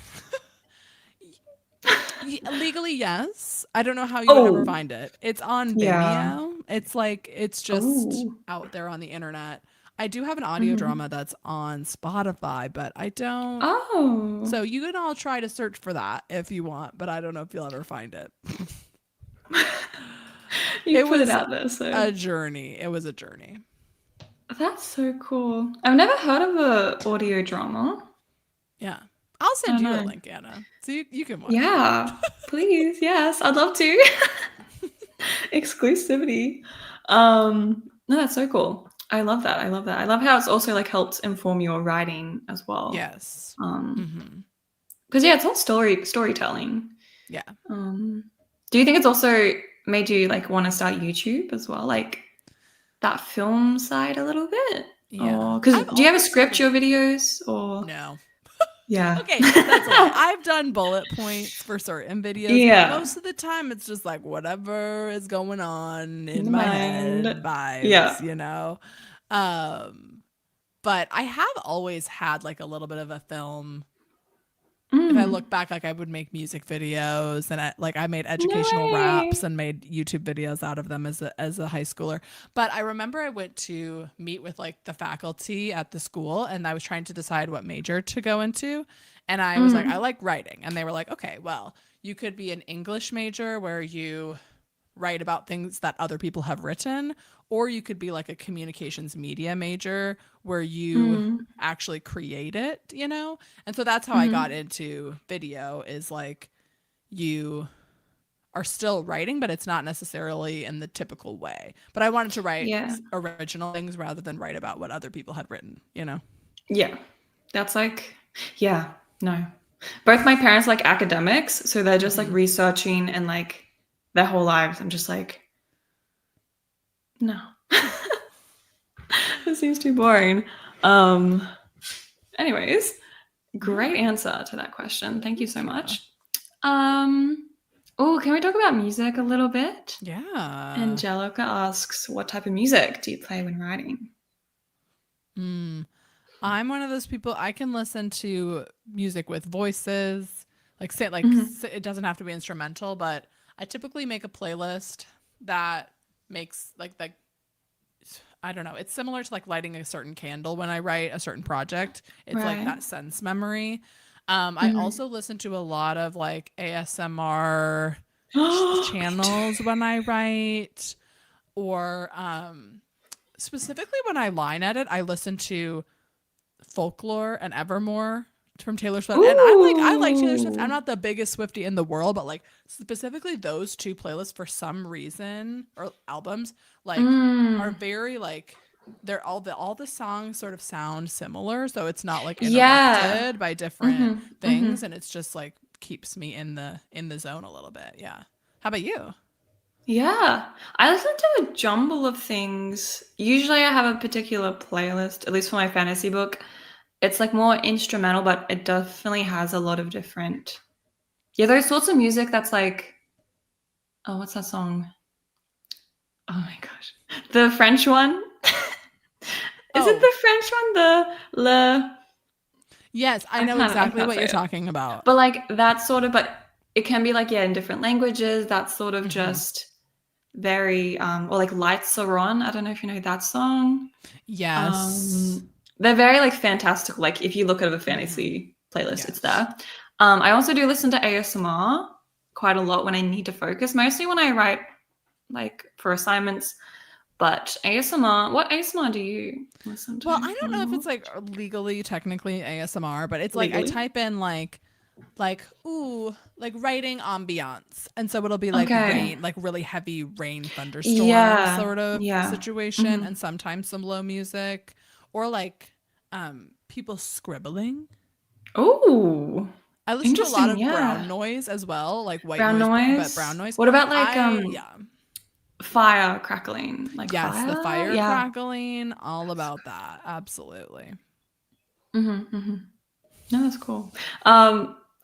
legally, yes. I don't know how you would ever Oh, find it. It's on yeah. Vimeo. It's like it's just Oh. out there on the internet. I do have an audio Mm-hmm. drama that's on Spotify, but I don't. Oh. So you can all try to search for that if you want, but I don't know if you'll ever find it. You It put it was out there, so a journey. It was a journey. that's so cool. I've never heard of a audio drama. Yeah. I'll I send don't you a know. link, Anna, so you can watch it. Yeah, please. Yes, I'd love to. Exclusivity. No, that's so cool. I love that. I love that. I love how it's also like helped inform your writing as well. Yes. Um, Mm-hmm. because yeah, it's all storytelling. Yeah. Um, do you think it's also made you like want to start YouTube as well, like that film side a little bit? Yeah. Or because I've do you ever always sort script of your videos or no. yeah, Okay, that's a lie. I've done bullet points for certain videos, but yeah, most of the time it's just like whatever is going on in in the my mind, head vibes, yeah. you know. Um but I have always had like a little bit of a film. If I Mm, look back, like I would make music videos and I made no educational raps way. and made YouTube videos out of them as a high schooler. But I remember I went to meet with like the faculty at the school and I was trying to decide what major to go into. And I was like, I Mm, like writing. And they were like, okay, well, you could be an English major where you write about things that other people have written, or you could be like a communications media major where you mm, actually create it, you know? And so that's how I got mm, into video is like you are still writing, but it's not necessarily in the typical way. But I wanted to write yeah, original things rather than write about what other people had written, you know? yeah. That's like, yeah, no. Both my parents like academics, so they're just like Mm-hmm. researching and like their whole lives. I'm just like, no. This seems too boring. Um, anyways, great Yeah. answer to that question. Thank you so Thank you. much. Um, oh, can we talk about music a little bit? Yeah. Angelica asks, what type of music do you play when writing? Mm. I'm one of those people I can listen to music with voices, like say Mm-hmm. it doesn't have to be instrumental, but I typically make a playlist that makes like I don't know, it's similar to like lighting a certain candle when I write a certain project. It's like Right. that sense memory. I Mm-hmm. also listen to a lot of like ASMR Oh, me too. channels when I write or specifically when I line edit, I listen to Folklore and Evermore from Taylor Swift. And I like Taylor Swift. I'm Ooh. not the biggest Swiftie in the world, but like specifically those two playlists for some reason or albums like are Mm. very like they're all the songs sort of sound similar, so it's not like Yeah. interrupted by different Mhm. things Mhm. and it's just like keeps me in the zone a little bit. Yeah. How about you? Yeah. I listen to a jumble of things. Usually I have a particular playlist, at least for my fantasy book. It's like more instrumental, but it definitely has a lot of different. Yeah, those sorts of music that's like, oh, what's that song? Oh my gosh. The French one? Is it Oh, the French one? The Le yes, I know I exactly can't what say you're it. talking about. But like that sort of, but it can be like, yeah, in different languages. That's sort of Hmm. just very or like Lights Are On. I don't know if you know that song. Yes. They're very like fantastical. Like if you look at a Hmm. fantasy playlist, it's Yes. there. I also do listen to ASMR quite a lot when I need to focus, mostly when I write like for assignments. But ASMR, what ASMR do you listen Well, to I a don't know if it's lot? like legally technically ASMR, but it's like I Legally? type in like like, ooh, like writing ambiance. And so it'll be like Okay. rain, like really heavy rain thunderstorm Yeah. sort of Yeah. situation, Hmm. and sometimes some low music, or like people scribbling. Oh, I listen to a lot interesting. of Yeah. brown noise as well, like white Brown noise, but brown noise. noise. What about like Yeah. fire crackling? Like Yes, the fire? fire Yeah. crackling, all about that. Absolutely. Mm-hmm, mm-hmm. No, that's cool.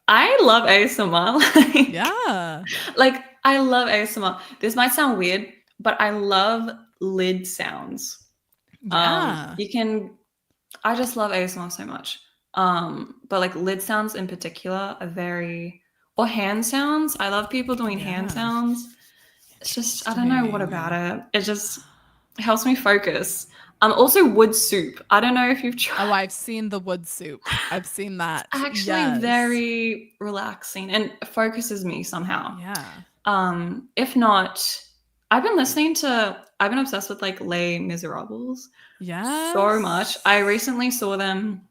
I love ASMR. Yeah. Like I love ASMR. This might sound weird, but I love lid sounds. Yeah. You can I just love ASMR so much. But like lid sounds in particular are very or hand sounds. I love people doing hand Yeah. sounds. It's just I don't know what about Interesting. it. It just helps me focus. Also wood soup. I don't know if you've Oh, tried. I've seen the wood soup. I've seen that. Actually Yes. very relaxing and focuses me somehow. Yeah. If not, I've been obsessed with like Les Miserables so much. I Yes. recently saw them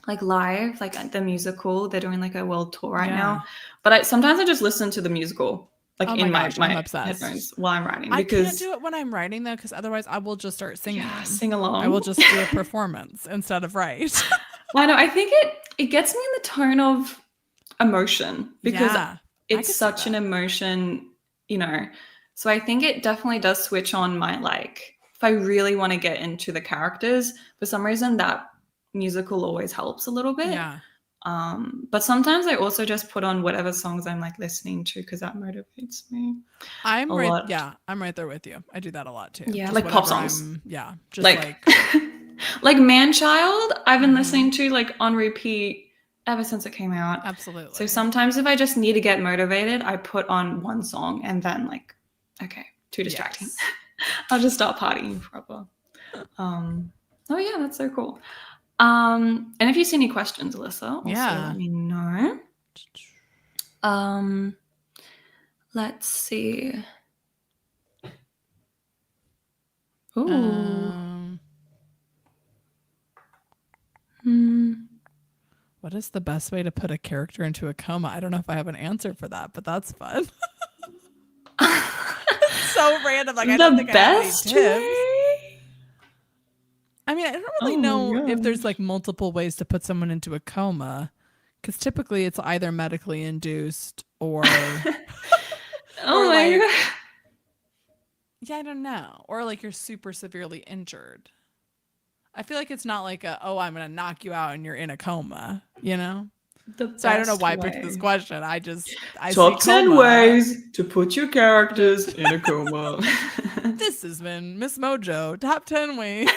like live, like at the musical. They're doing like a world tour right Yeah. now. But sometimes I just listen to the musical like Oh in my my gosh, I'm my obsessed. headphones while I'm writing I can't because do it when I'm writing though, because otherwise I will just start yeah, singing. sing I will along. just do a performance instead of write. I know. I think it gets me in the tone of emotion because Yeah. I it's could see such an that. emotion, you know. So I think it definitely does switch on my like if I really want to get into the characters, for some reason that musical always helps a little bit. Yeah. But sometimes I also just put on whatever songs I'm like listening to because that motivates me a lot. I'm right there with you. I do that a lot too. Yeah, Just like pop whatever songs. just Like like like Man Child, I've been mhm. listening to like on repeat ever since it came out. So Absolutely. sometimes if I just need to get motivated, I put on one song and then like, okay, too distracting. Yes. I'll just start partying proper. Um, oh yeah, that's so cool. And if you see any questions, Alyssa, also Yeah. let me know. Um, let's see. Ooh. Um Hmm. what is the best way to put a character into a coma? I don't know if I have an answer for that, but that's fun. So random. Like I don't The think I have any best tips. way? I mean, I don't really Oh my know if there's gosh. like multiple ways to put someone into a coma, because typically it's either medically induced Oh or my like god. yeah, I don't know, or like you're super severely injured. I feel like it's not like oh, I'm gonna knock you out and you're in a coma, you know. The So I don't know best why I picked this way. question. I see Top 10 coma. ways to put your characters in a coma. This has been Miss Mojo top 10 ways.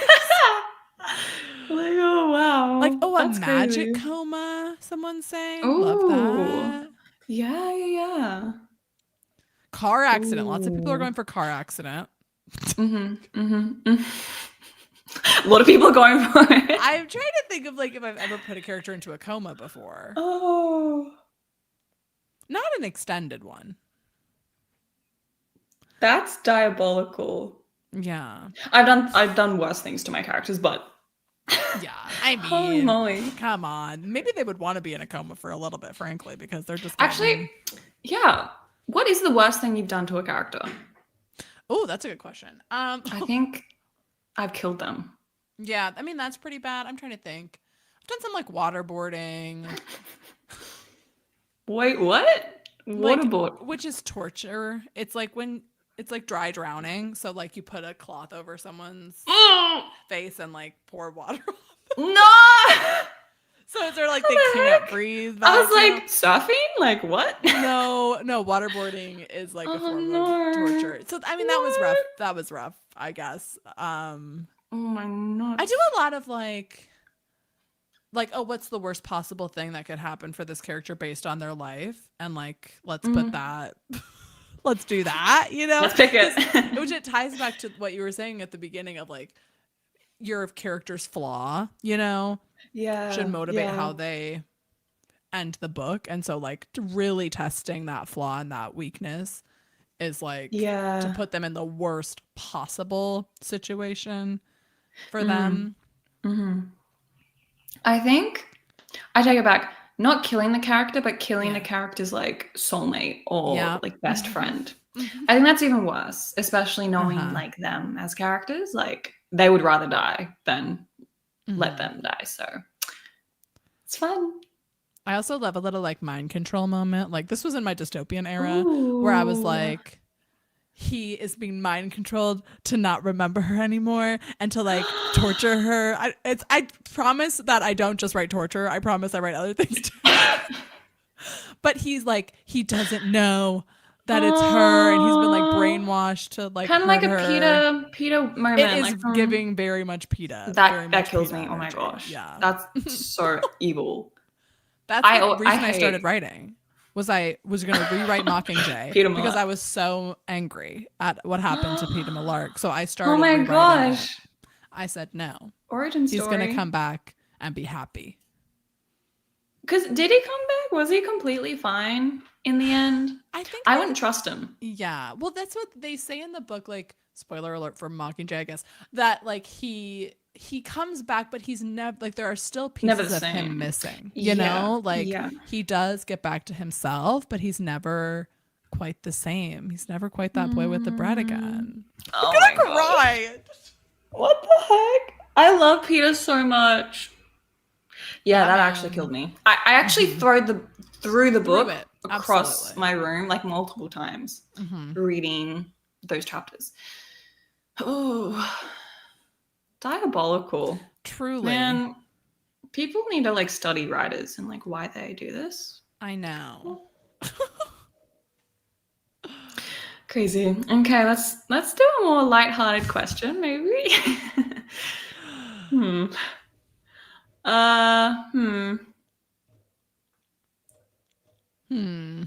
Like, oh Like, wow. oh, a That's magic crazy. coma, someone's saying. Love Oh. that. Yeah, yeah. Car accident. Lots of people are Ooh. going for car accident. Mm-hmm. Mm-hmm. A lot of people are going for it. I'm trying to think of like if I've ever put a character into a coma before. Oh. Not an extended one. That's diabolical. Yeah. I've done worse things to my characters, but Yeah. I holy mean, moly. come on. Maybe they would want to be in a coma for a little bit, frankly, because they're just Actually, getting. yeah. What is the worst thing you've done to a character? Oh, that's a good question. I think I've killed them. Yeah, I mean that's pretty bad. I'm trying to think. I've done some like waterboarding, Wait, what? like Waterboard. which is torture. It's like when it's like dry drowning. So like you put a cloth over someone's Mm, face and like pour water on. no! So it's sort of like What they the can't heck? breathe I was vibes, you know? like, surfing? Like, what? No, waterboarding is like a Oh form of no. torture. So I mean that was rough. What? That was rough, I guess. Oh my I do nuts. a lot of like oh what's the worst possible thing that could happen for this character based on their life and like let's put Mm, that let's do that, you know? let's pick Because it. which it ties back to what you were saying at the beginning of like your character's flaw, you know, should Yeah, motivate yeah, how they end the book. And so like really testing that flaw and that weakness is like to yeah. put them in the worst possible situation for Mm, them. hmm I think I take it back. not killing the character, but killing Yeah. the character's like soulmate or Yeah. like best friend. Mhm. I think that's even worse, especially knowing Uh-huh. like them as characters. Like they would rather die than let Mhm. them die. So it's fun. I also love a little like mind control moment. Like this was in my dystopian era where I was Ooh. like, he is being mind controlled to not remember her anymore and to like torture her. I promise that I don't just write torture. I promise I write other things too. But he's like, he doesn't know that it's her, and he's been like Oh, brainwashed to like kind of like hurt a her. Peter It moment, is like from giving very much PETA, very that much kills PETA me. Oh my energy. gosh, Yeah. that's so evil. That's the I reason I started hate writing. I was going to rewrite Mockingjay Peter because Millar. I was so angry at what happened to Peter Millar. So I Oh started my rewriting it. gosh, I said no. origin He's going to story. come back and be happy. Because did he come back? Was he completely fine in the end? I think I they wouldn't trust him. Yeah. Well, that's what they say in the book, like spoiler alert for Mockingjay, I guess, that like he comes back, but he's never like there are still Never the pieces of him same. missing. You Yeah, know? Like yeah. he does get back to himself, but he's never quite the same. He's never quite that boy with the bread Mm. again. I'm Oh my gonna gosh. cry. What the heck? I love Peter so much. Yeah, Yeah, that actually man. killed me. I actually Mm-hmm. threw the Through book it. across Absolutely. my room like multiple times, Mm-hmm. reading those chapters. Oh, diabolical. Truly. Man, people need to like study writers and like why they do this. I know. Crazy. Okay, let's do a more lighthearted question, maybe. hmm. Hmm. Hmm.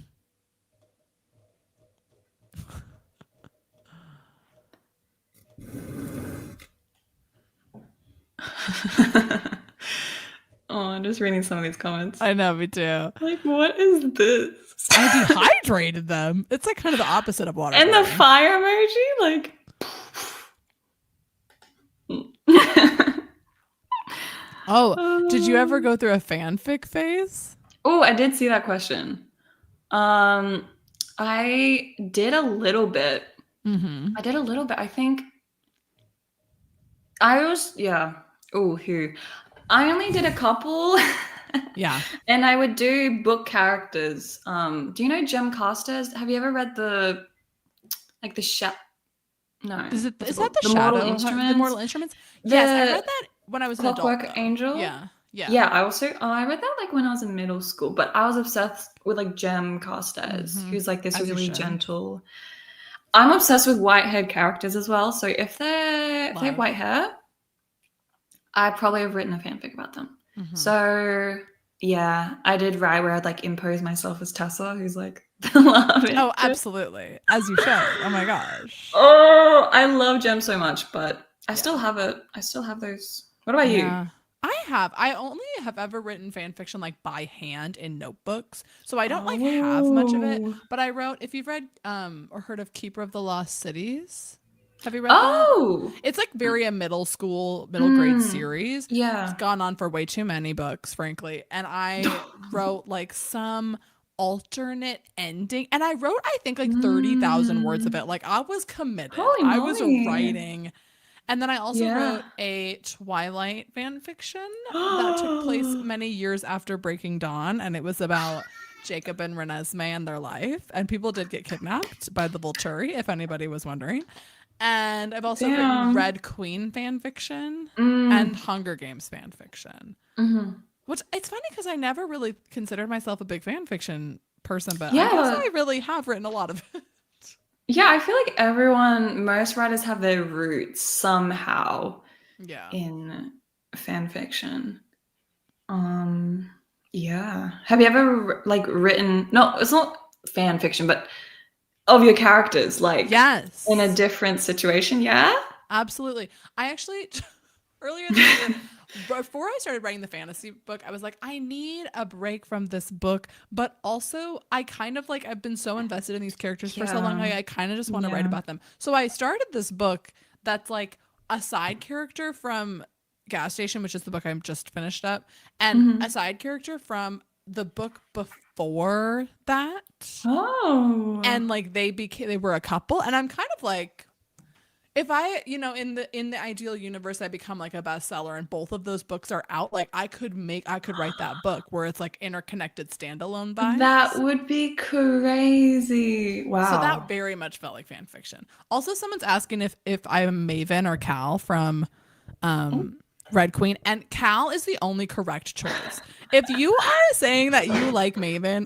Oh, I'm just reading some of these comments. I know, me too. Like, what is this? I dehydrated them. It's like kind of the opposite of And the waterboarding. fire emoji, like. Oh, did you ever go through a fanfic phase? Oh, I did see that question. I did a little bit. Mm-hmm. I did a little bit. I think I was, yeah. Oh, who? I only did a couple. Yeah. And I would do book characters. Do you know Jem Carstairs? Have you ever read the No, Is what's it that called? the The Mortal Shadow, the Instruments. Mortal Instruments? Yes, I The read that when I was an adult Clockwork though. Angel. Yeah. Yeah. Yeah, I read that like when I was in middle school, but I was obsessed with like Jem Carstairs, Mm-hmm. who's like this As you really should. gentle. I'm obsessed with white haired characters as well. So if they have Love. white hair, I probably have written a fanfic about them. Mm-hmm. So yeah, I did write where I'd like impose myself as Tessa, who's like the love Oh, interest. absolutely. As you should. Oh my gosh. Oh, I love Jem so much, but I Yeah. still have it. I still have those. What about you? Yeah. I only have ever written fan fiction like by hand in notebooks. So I don't like have much of it, Oh. but I wrote, if you've read or heard of Keeper of the Lost Cities, have you read that? Oh. It's like very a middle grade Mm. series. Yeah. It's gone on for way too many books, frankly. And I wrote like some alternate ending. And I wrote, I think, like 30,000 words of Mm. it. Like I was committed. Holy I was moly. writing. And then I also Yeah. wrote a Twilight fan fiction that took place many years after Breaking Dawn. And it was about Jacob and Renesmee and their life. And people did get kidnapped by the Volturi, if anybody was wondering. And I've also written Damn. Red Queen fan fiction Mm. and Hunger Games fan fiction. Mm-hmm. Which it's funny because I never really considered myself a big fan fiction person, but I Yeah, guess I really have written a lot of it. yeah, I feel like most writers have their roots somehow Yeah. in fan fiction. Yeah. Have you ever like written? No, it's not fan fiction, but of your characters, like Yes. in a different situation? Yeah. Absolutely. I actually earlier this year, before I started writing the fantasy book, I was like, I need a break from this book, but also I kind of like I've been so invested in these characters for so long, I kind of just want to write Yeah. about them. So I started this book that's like a side character from Gas Station, which is the book I'm just finished up, and Mhm. a side character from the book before that. Oh. And like they were a couple, and I'm kind of like, if I, in the ideal universe, I become like a bestseller and both of those books are out, like I could write that book where it's like interconnected standalone That vibes. would be crazy. So Wow. that very much felt like fan fiction. Also, someone's asking if I'm Maven or Cal from Red Queen, and Cal is the only correct choice. If you are saying that you like Maven,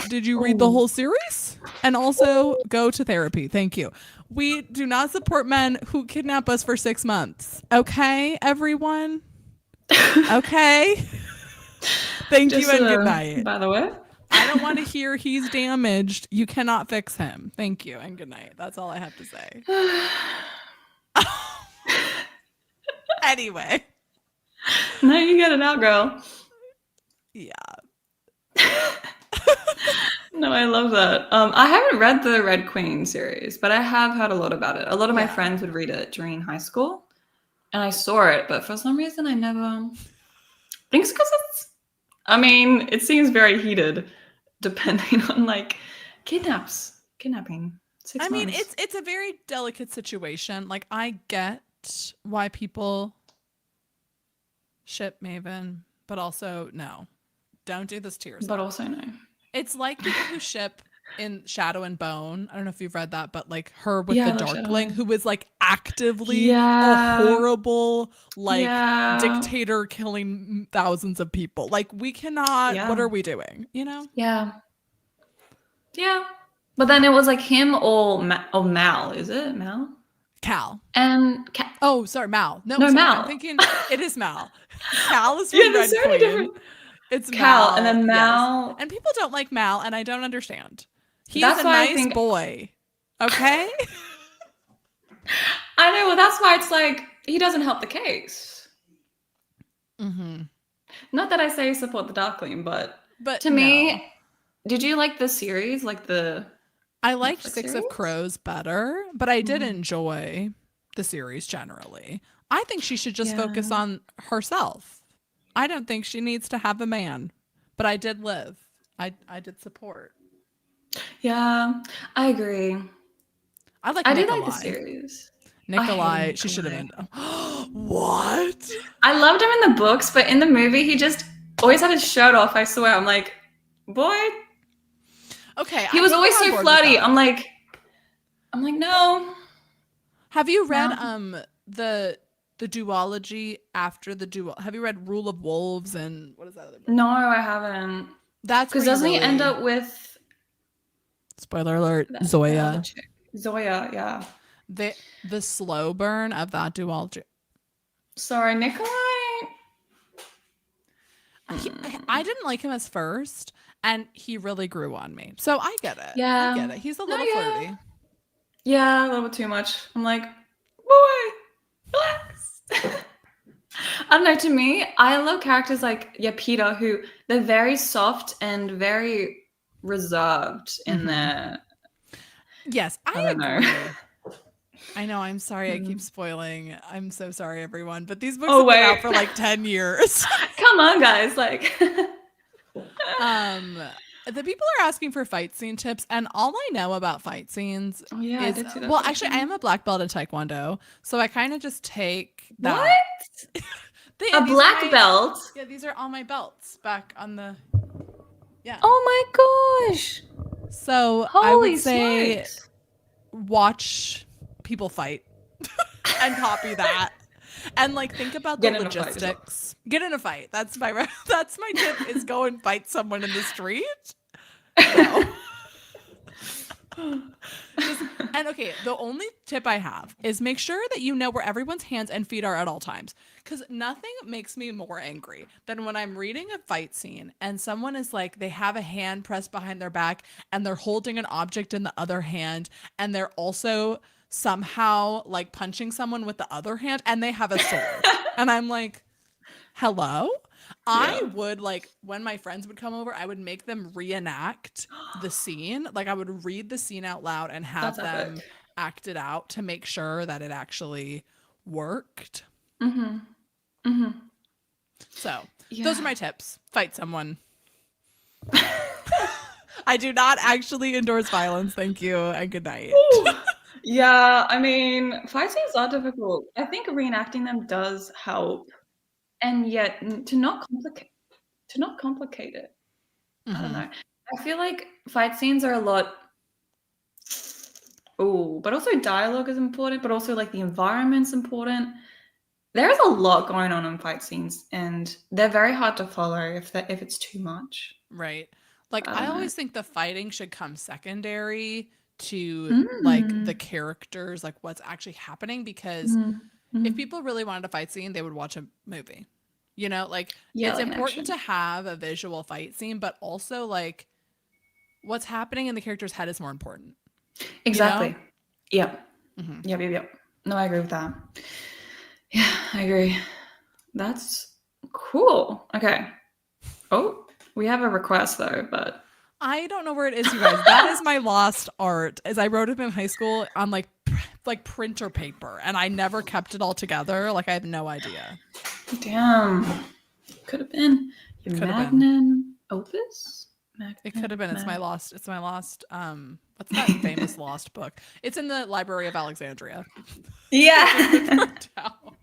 did you read the Oh. whole series? And also go to therapy. Thank you. We do not support men who kidnap us for 6 months. Okay, everyone? Okay? Thank you and good night. By the way. I don't want to hear he's damaged. You cannot fix him. Thank you and good night. That's all I have to say. Anyway. No, you get it out, girl. Yeah. No, I love that. I haven't read the Red Queen series, but I have heard a lot about it. A lot of my friends would read it during high school, and I saw it, but for some reason I never. I think it's because it seems very heated, depending on like kidnapping. 6 months. It's a very delicate situation. Like I get why people ship Maven, but also no, don't do this to yourself. But also no. It's like people who ship in Shadow and Bone. I don't know if you've read that, but like her with the Darkling, who was like actively a horrible dictator killing thousands of people. Like we cannot. What are we doing? Yeah. But then it was like him or Mal. Is it Mal? Cal. And oh, sorry, Mal. No, sorry, Mal. I'm thinking it is Mal. Cal is from Red Queen. Different. It's Cal, Mal, and then Mal. Yes. And people don't like Mal, and I don't understand. He is a nice boy. Okay? I know, well, that's why it's like, he doesn't help the case. Mm-hmm. Not that I say support the Darkling, but to me, did you like the series? Like I liked Six of Crows better, but I did enjoy the series generally. I think she should just focus on herself. I don't think she needs to have a man, but I did live. I did support. Yeah, I agree. I did like the series. Nikolai, she should have been. What? I loved him in the books, but in the movie, he just always had his shirt off. I swear, I'm like, boy. Okay, he was always so flirty. I'm like, no. Have you read the duology after the dual? Have you read Rule of Wolves and what is that other book? No, I haven't. That's because doesn't he end up with? Spoiler alert: Zoya. Zoya, yeah. The slow burn of that duology. Sorry, Nikolai. I didn't like him as first, and he really grew on me. So I get it. Yeah, I get it. He's a little flirty. Yeah, a little bit too much. I'm like, boy, relax. I don't know. To me, I love characters like Peter, who they're very soft and very reserved in their. Yes, I don't agree. know. I know. I'm sorry. I keep spoiling. I'm so sorry, everyone. But these books have been out for like 10 years. Come on, guys! Like, the people are asking for fight scene tips, and all I know about fight scenes is I did see that actually, I am a black belt in Taekwondo, so I kind of just take that. What? A black belt? Yeah, these are all my belts back on the. Yeah. Oh my gosh! So I would say watch people fight and copy that, and like think about the logistics. Get in a fight. That's my tip. Is go and fight someone in the street. No. And okay, the only tip I have is make sure that you know where everyone's hands and feet are at all times. Because nothing makes me more angry than when I'm reading a fight scene and someone is like, they have a hand pressed behind their back and they're holding an object in the other hand and they're also somehow like punching someone with the other hand and they have a sword. And I'm like, hello? I would like when my friends would come over, I would make them reenact the scene. Like I would read the scene out loud and have them act it out to make sure that it actually worked. So those are my tips. Fight someone. I do not actually endorse violence. Thank you and good night. Yeah, I mean, fight scenes are difficult. I think reenacting them does help, and yet to not complicate it. I don't Mm-hmm. know. I feel like fight scenes are a lot. Oh, but also dialogue is important, but also like the environment's important. There's a lot going on in fight scenes, and they're very hard to follow if it's too much. Right. Like I I don't know. always think the fighting should come secondary to like the Mm. characters, like what's actually happening because Mm. if Mm. people really wanted a fight scene, they would watch a movie. You know, like Yeah, it's like an important to action. have a visual fight scene, but also like what's happening in the character's head is more important. You know? Exactly. Yep. Mm-hmm. Yep. No, I agree with that. Yeah, I agree. That's cool. Okay. Oh, we have a request though, but I don't know where it is, you guys. That is my lost art. As I wrote it in high school on like printer paper, and I never kept it all together. Like I have no idea. damn. Could have been your Could have been. magnum opus? It could have been. It's my Mag. lost. It's my lost. What's that famous lost book? It's in the Library of Alexandria. It's just been Yeah. burnt out.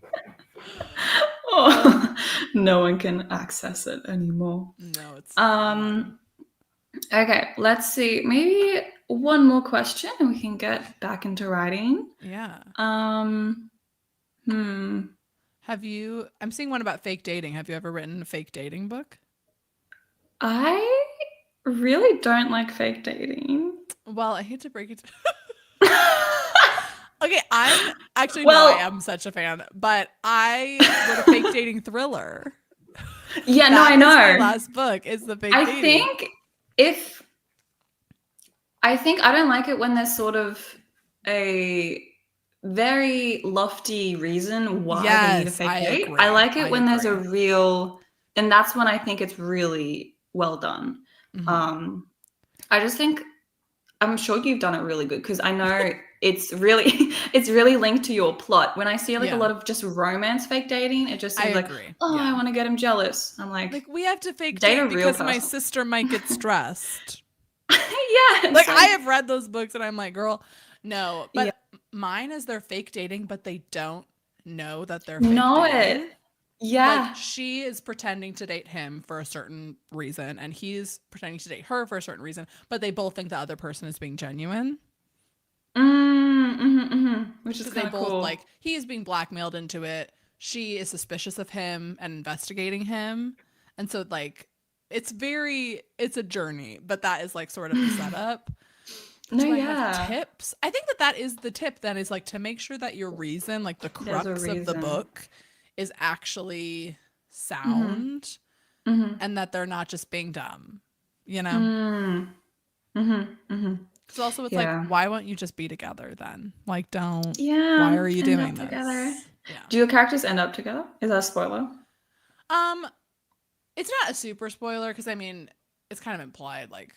Oh, no one can access it anymore. No, it's gone. Um, okay, let's see. Maybe one more question and we can get back into writing. Yeah. Um, hmm. Have you? I'm seeing one about fake dating. Have you ever written a fake dating book? I really don't like fake dating. Well, I hate to break it. Okay, I'm actually no, I Well, am such a fan, but I wrote a fake dating thriller. yeah, no, That I is my know. last book. Is the fake I dating. think if I think I don't like it when there's sort of a very lofty reason why they need a Yes, fake I date. I agree. like I it when there's a agree. real, and that's when I think it's really well done. Mm-hmm. Um, I just think I'm sure you've done it really good because I know it's really it's really linked to your plot. When I see like a Yeah, lot of just romance fake dating, it just I seems like, agree. oh, I Yeah. want to get him jealous. I'm like, Like we have to fake date a date real because my person. sister might get stressed. Yeah, Like it's I like have read those books and I'm like, girl, no. yeah, But mine is they're fake dating, but they don't know that they're fake know it. dating. Like Yeah. she is pretending to date him for a certain reason and he's pretending to date her for a certain reason, but they both think the other person is being genuine Which is because they kind of both cool. like he is being blackmailed into it. She is suspicious of him and investigating him. And so like it's a journey, but that is like sort of the setup. No, Do I have yeah. tips? I think that that is the tip then is like to make sure that your reason, like the There's a crux of the reason. book is actually Mm-hmm. sound Mm-hmm. and that they're not just being dumb, you know? Mm. Mm-hmm. Mm-hmm. Because also it's like, Yeah. why won't you just be together then? Like, why Yeah. are you End doing up together. this? Yeah. Do your characters end up together? Is that a spoiler? Um, it's not a super spoiler because I mean, it's kind of implied. Like,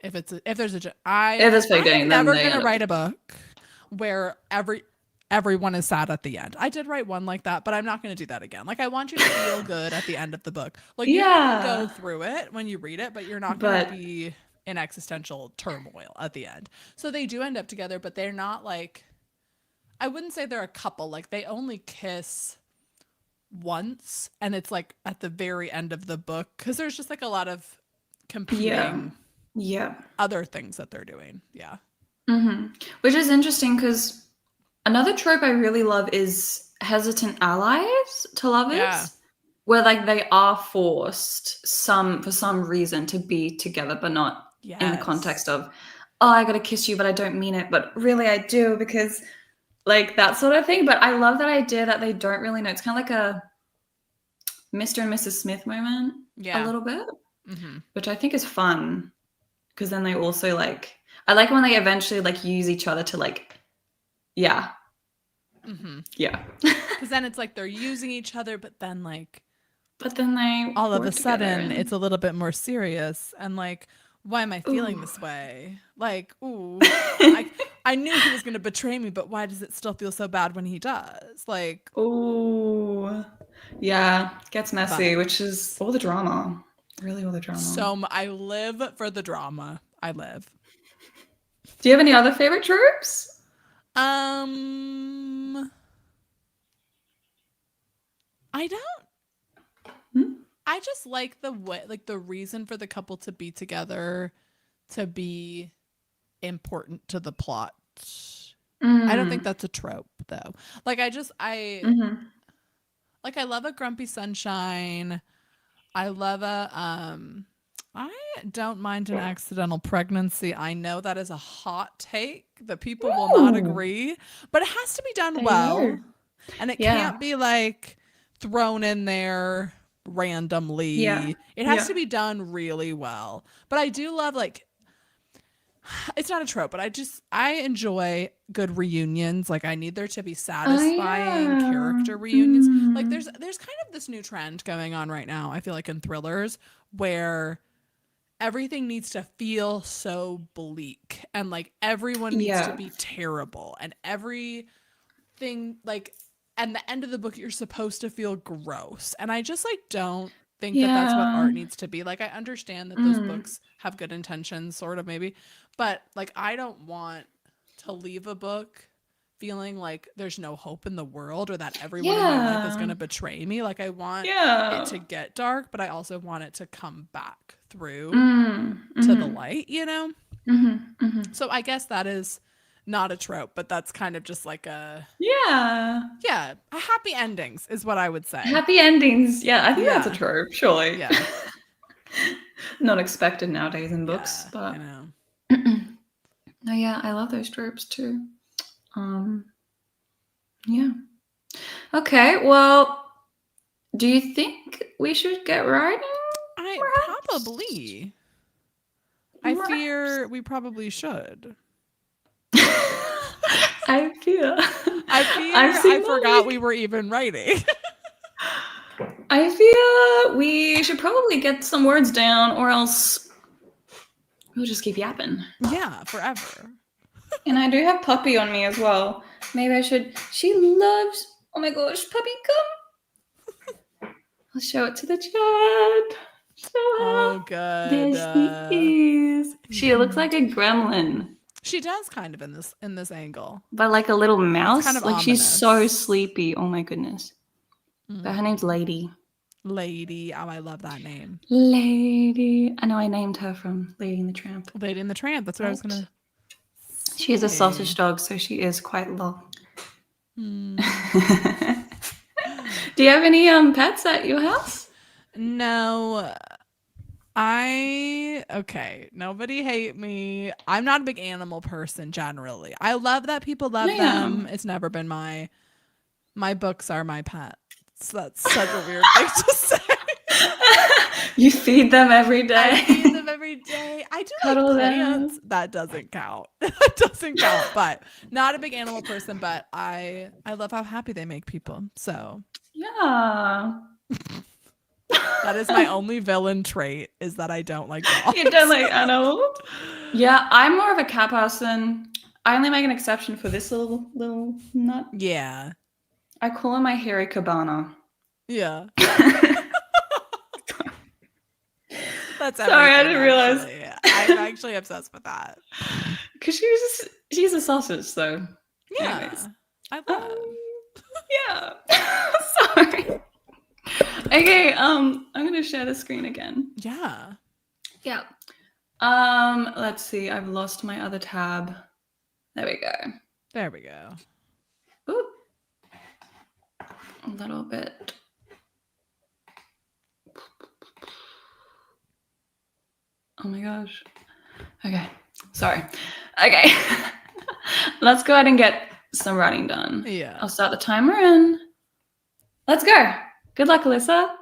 if there's a, If it's fake I am dating, then never they gonna end up write a together. book where everyone is sad at the end. I did write one like that, but I'm not going to do that again. Like I want you to feel good at the end of the book. Like you're going to go Yeah. through it when you read it, but you're not going to But be in existential turmoil at the end. So they do end up together, but they're not like I wouldn't say they're a couple. Like they only kiss once and it's like at the very end of the book cuz there's just like a lot of yeah. competing Yeah. other things that they're doing. Yeah. Mm-hmm. Which is interesting because another trope I really love is hesitant allies to Yeah. lovers, where like they are forced for some reason to be together, but not in the context Yes. of, oh, I gotta kiss you, but I don't mean it, but really I do because like that sort of thing. But I love that idea that they don't really know. It's kind of like a Mr. and Mrs. Smith moment a Yeah. little bit, Mhm. which I think is fun because then they also like I like when they eventually like use each other to like yeah. Mhm. Yeah. Cuz then it's like they're using each other but then like But then they all of a work together sudden and it's a little bit more serious and like why am I feeling ooh. this way? Like, ooh, I knew he was going to betray me, but why does it still feel so bad when he does? Like Ooh. Yeah, gets messy, which is vibes. all the drama. Really, all the drama. I live for the drama. I live. Do you have any other favorite tropes? Um, I don't. Hmm? I just like the way, like the reason for the couple to be together to be important to the plot. I don't think Mm. that's a trope though. Like Mm-hmm. I love a grumpy sunshine. I love a I don't mind an accidental pregnancy. I know that is a hot take that people will not Ooh, agree, but it has to be done there you go. well. And it Yeah. can't be like thrown in there Yeah. randomly. It has Yeah. to be done really well. But I do love like it's not a trope, but I enjoy good reunions. Like I need there to be Oh satisfying yeah. character reunions. Like Mm. there's kind of this new trend going on right now. I feel like in thrillers where everything needs to feel so bleak and like everyone needs to Yeah. be terrible and everything like and the end of the book you're supposed to feel gross. And I just like don't think that that's what Yeah. art needs to be. Like I understand that those Mm. books have good intentions sort of maybe, but like I don't want to leave a book feeling like there's no hope in the world or that everyone in my life is going Yeah. to betray me. Like I want it Yeah. to get dark, but I also want it to come back through Mm. to the Mm-hmm. light, you know? Mm-hmm. Mm-hmm. So I guess that is not a trope, but that's kind of just like a Yeah. yeah, a happy endings is what I would say. Happy endings. Yeah, I think that's a Yeah. trope, surely. Yeah. Not expected nowadays in books, Yeah, I but know. no, yeah, I love those tropes too. Um, yeah. Okay, well, do you think we should get writing? I Perhaps? probably I Perhaps? fear we probably should. I fear. I I've fear I seen the forgot we leak. were even writing. I fear we should probably get some words down, or else we'll just keep yapping. Yeah, forever. And I do have Puppy on me as well. Maybe I should. She loves. Oh my gosh, Puppy, come! I'll show it to the chat. Show Oh, her. good. There she is. She looks like a gremlin, She does kind of in this angle. but like a little It's kind mouse. of Like she's so ominous. sleepy. Oh my goodness. But her name's Lady. Lady. Oh, I love that name. Lady. I know I named her from Lady and the Tramp. Lady and the Tramp. That's what I was But gonna she is a say. sausage dog, so she is quite long. Hmm. Do you have any pets at your house? No, okay. Nobody hate me. I'm not a big animal person generally. I love that people love Yeah. them. It's never been my books are my pets. That's such a weird thing to say. You feed them every I feed day. them every day. I do like Cuddle plants. them. That doesn't count. That doesn't count. But not a big animal person. But I love how happy they make people. So Yeah. that is my only villain trait is that I don't like dogs. You don't like animals? Yeah, I'm more of a cat person. I only make an exception for this little nut. Yeah. I call him my hairy cabana. Yeah. That's Sorry, I everything didn't realize. actually. I'm actually obsessed with that. Because she's a sausage, though. Anyways. Yeah. I love. Yeah. Sorry. Okay, I'm gonna share the screen again. Yeah. Yeah. Let's see. I've lost my other tab. There we go. There we go. Oop. A little bit. Oh my gosh. Okay. Sorry. Okay. Let's go ahead and get some writing done. Yeah. I'll start the timer and let's go. Good luck, Alyssa.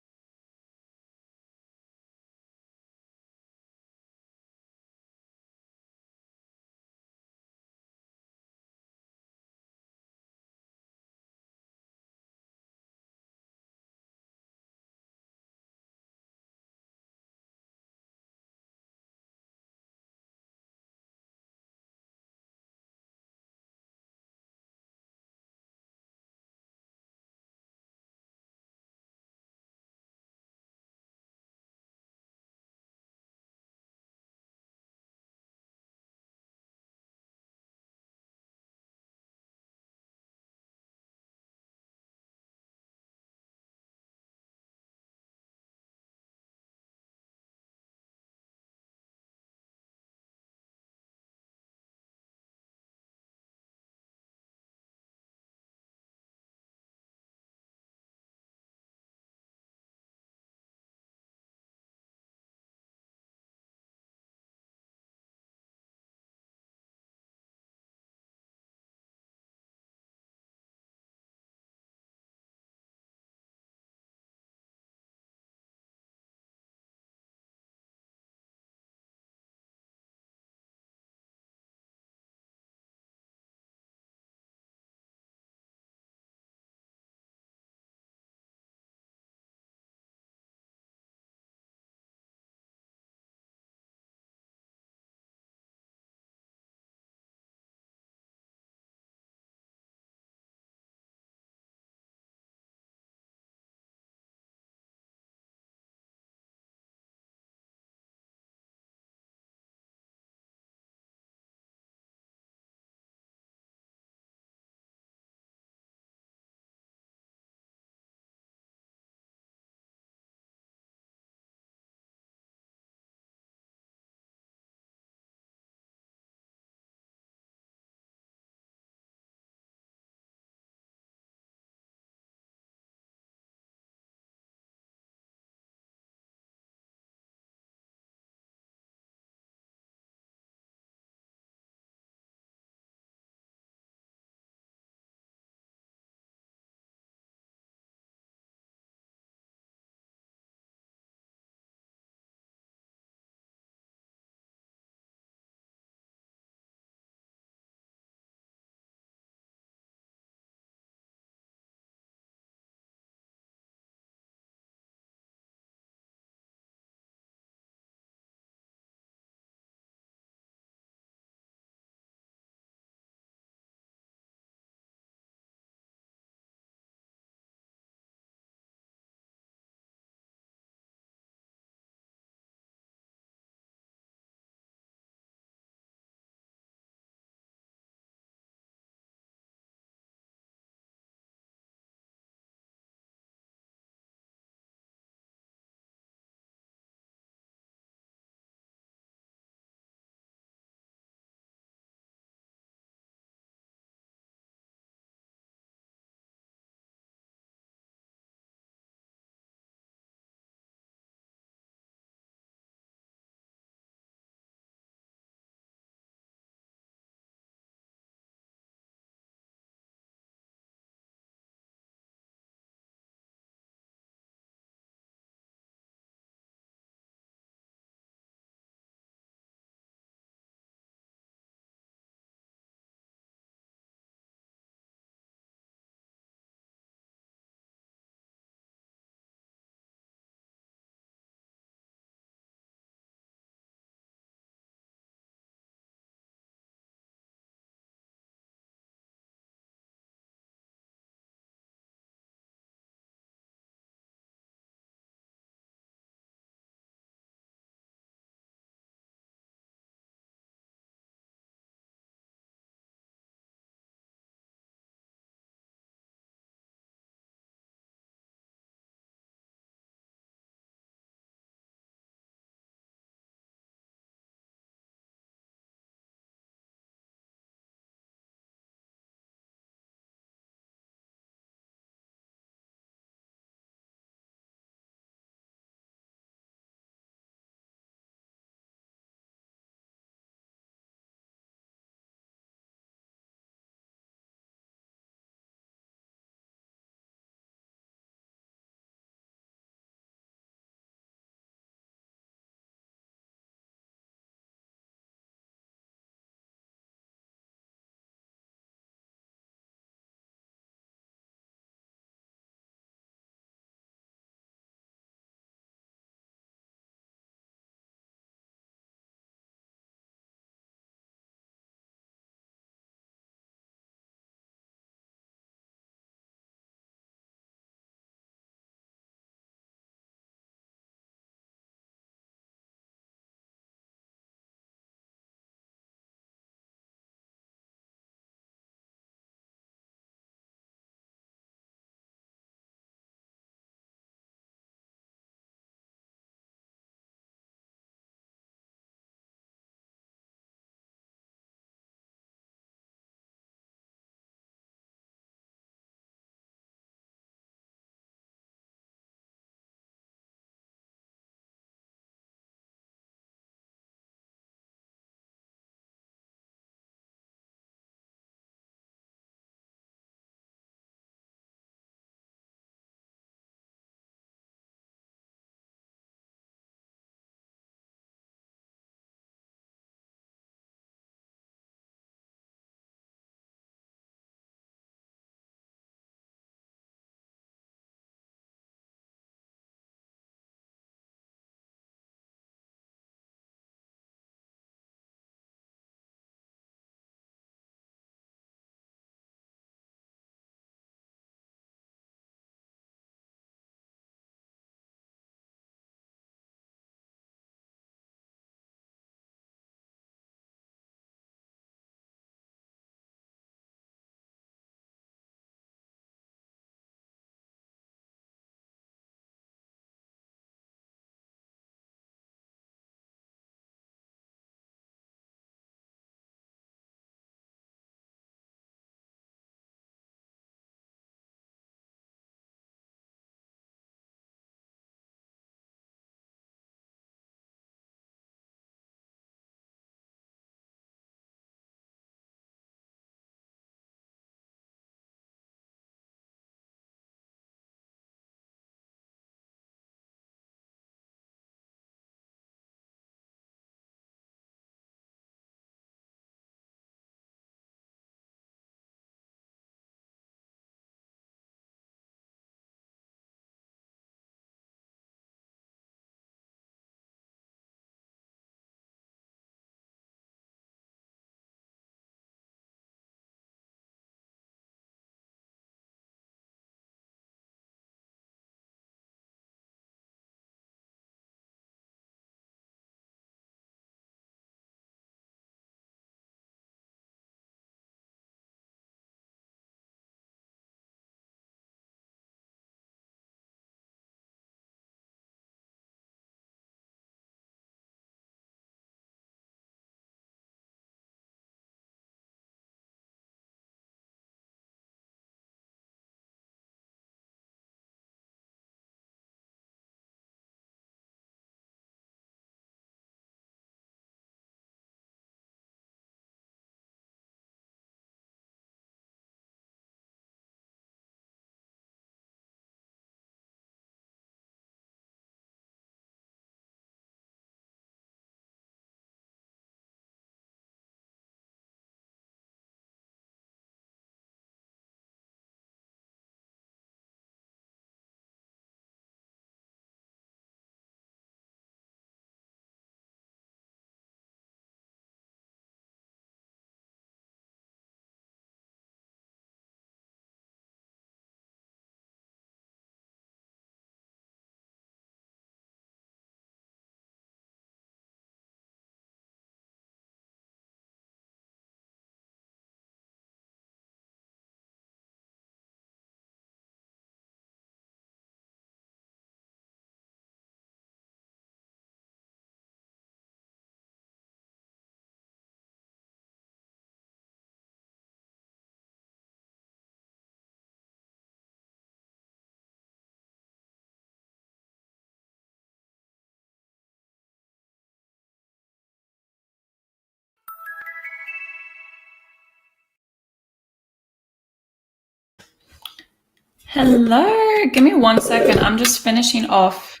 Hello. Give me 1 second. I'm just finishing off.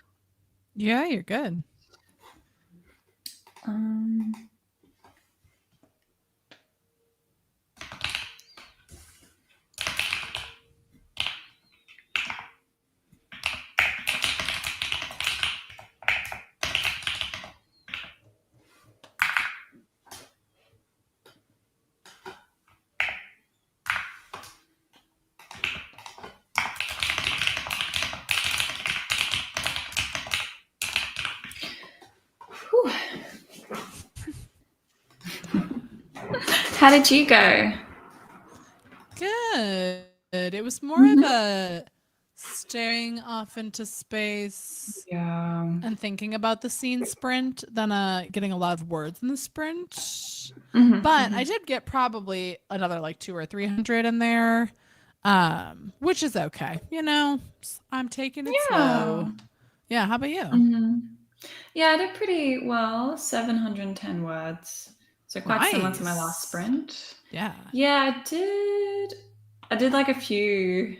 Yeah, you're good. Um, whew. How did you go? Good. It was more of Mhm. a staring off into space Yeah. and thinking about the scene sprint than getting a lot of words in the sprint. But I did get probably another like 200 or 300 in there, which is okay. I'm taking it Yeah. slow. Yeah, how about you? hmm Yeah, I did pretty well. 710 words. So quite similar to my last Nice. sprint. Yeah. Yeah, I did. I did like a few.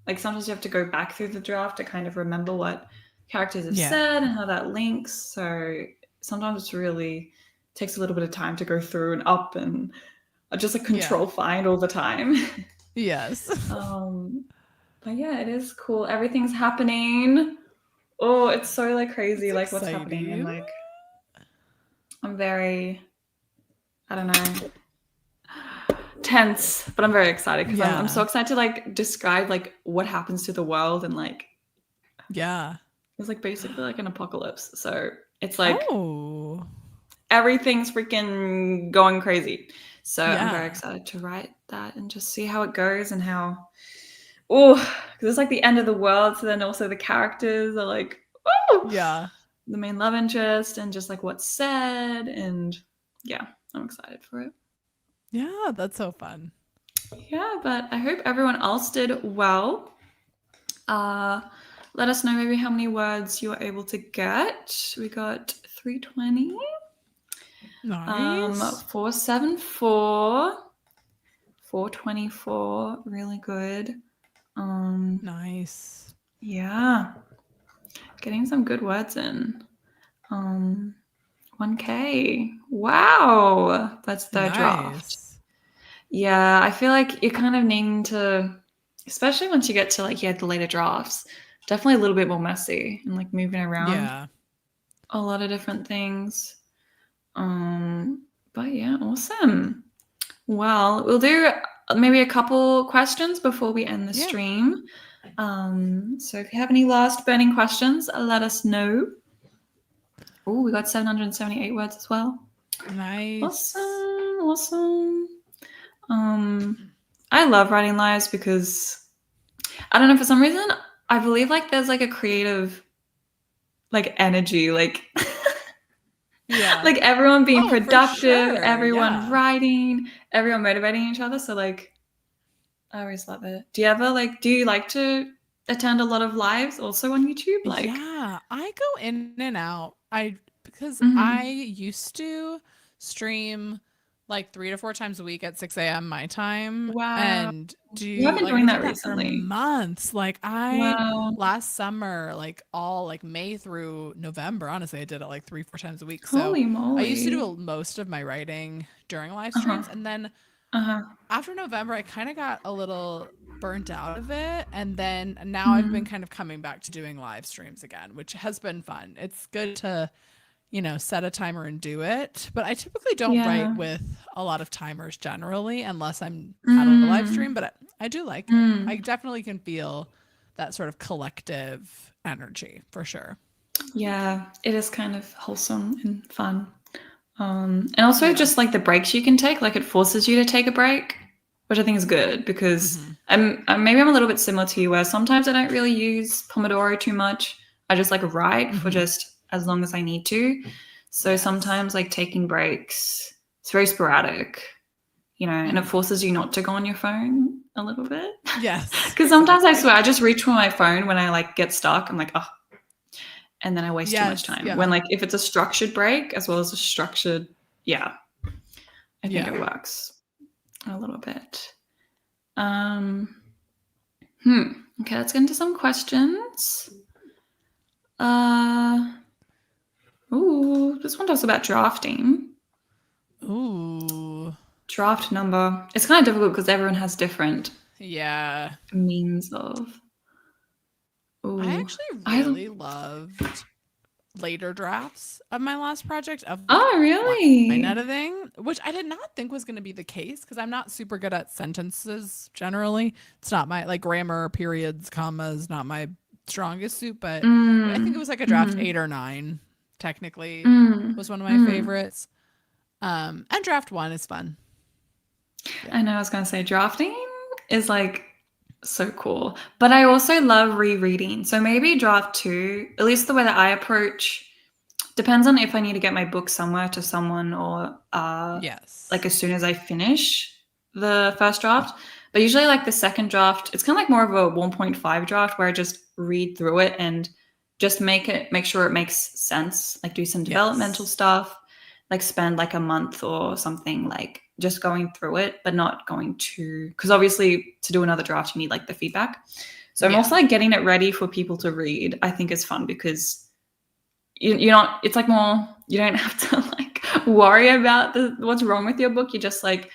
Like sometimes you have to go back through the draft to kind of remember what characters have Yeah. said and how that links. So sometimes it's really takes a little bit of time to go through and up and I just like Yeah. control find all the time. Yes. um, but yeah, it is cool. Everything's happening. Oh, it's so like crazy, It's like what's happening, and exciting. like I'm very, I don't know, tense, but I'm very excited because I'm so Yeah. excited to like describe like what happens to the world and like Yeah. it's like basically like an apocalypse. So it's like Oh. everything's freaking going crazy. So I'm very Yeah. excited to write that and just see how it goes and how oh, because it's like the end of the world. So then also the characters are like oh, Yeah. the main love interest and just like what's said and yeah, I'm excited for it. Yeah, that's so fun. Yeah, but I hope everyone else did well. Uh, let us know maybe how many words you were able to get. We got 320, Nice. 474, 424, really good. Nice. Yeah, getting some good words in. 1K. Wow, that's third draft. Nice. Yeah, I feel like you're kind of needing to, especially once you get to like the later drafts, definitely a little bit more messy and like moving around Yeah. a lot of different things. But yeah, awesome. Well, we'll do maybe a couple questions before we end the Yeah. stream. So if you have any last burning questions, let us know. Oh, we got 778 words as well. Nice. Awesome, awesome. Um, I love writing lives because I don't know, for some reason, I believe like there's like a creative like energy, like Yeah. like everyone being Oh, for productive, sure. everyone Yeah. writing, everyone motivating each other. So like I always love it. Do you like to attend a lot of lives also on YouTube? Like Yeah. I go in and out. Because I mm-hmm. used to stream like 3 to 4 times a week at 6 a.m. my time Wow. and You have do been like I doing did that that for recently. months. Like I Wow. last summer, like all like May through November, honestly, I did it like 3, 4 times a week. So Holy I used to moly. do most of my writing during live Uh-huh. streams. And then Uh-huh. after November, I kind of got a little burnt out of it. And then now I've been Mm-hmm. kind of coming back to doing live streams again, which has been fun. It's good to set a timer and do it. But I typically don't write Yeah. with a lot of timers generally unless I'm at a live stream, Mm. but I do like it. I Mm. definitely can feel that sort of collective energy for sure. Yeah, it is kind of wholesome and fun. And also Yeah. just like the breaks you can take, like it forces you to take a break, which I think is good because Hmm. maybe I'm a little bit similar to you where sometimes I don't really use Pomodoro too much. I just like write for Hmm. just as long as I need to. So Yes. sometimes like taking breaks, it's very sporadic, and it Hmm. forces you not to go on your phone a little bit. Yes, Because sometimes I exactly. swear I just reach for my phone when I like get stuck. I'm like, oh, and then I waste too much Yes. time. When Yeah. like if it's a structured break as well as a structured, yeah, I think Yeah. it works a little bit. Um, Okay, let's get into some questions. Uh, this one talks about drafting. Ooh. Draft number. It's kind of difficult because everyone has different means of. I Ooh, actually I. really loved later drafts of my last project of like Oh, line really? editing, which I did not think was going to be the case because I'm not super good at sentences generally. It's not my like grammar, periods, commas, not my strongest suit, but I think it was like a draft 8 or 9 technically was one of my favorites. And draft 1 is fun. Yeah. I know I was going to say drafting is like so cool. But I also love rereading. So maybe draft 2, at least the way that I approach, depends on if I need to get my book somewhere to someone or like Yes. as soon as I finish the first draft. But usually like the second draft, it's kind of like more of a 1.5 draft where I just read through it and just make sure it makes sense, like do some developmental Yes. stuff, like spend like a month or something like just going through it, but not going to, because obviously to do another draft you need like the feedback. So I'm also like getting it ready for people to read. I think is fun because you're not, it's like more, you don't have to like worry about what's wrong with your book. You're just like,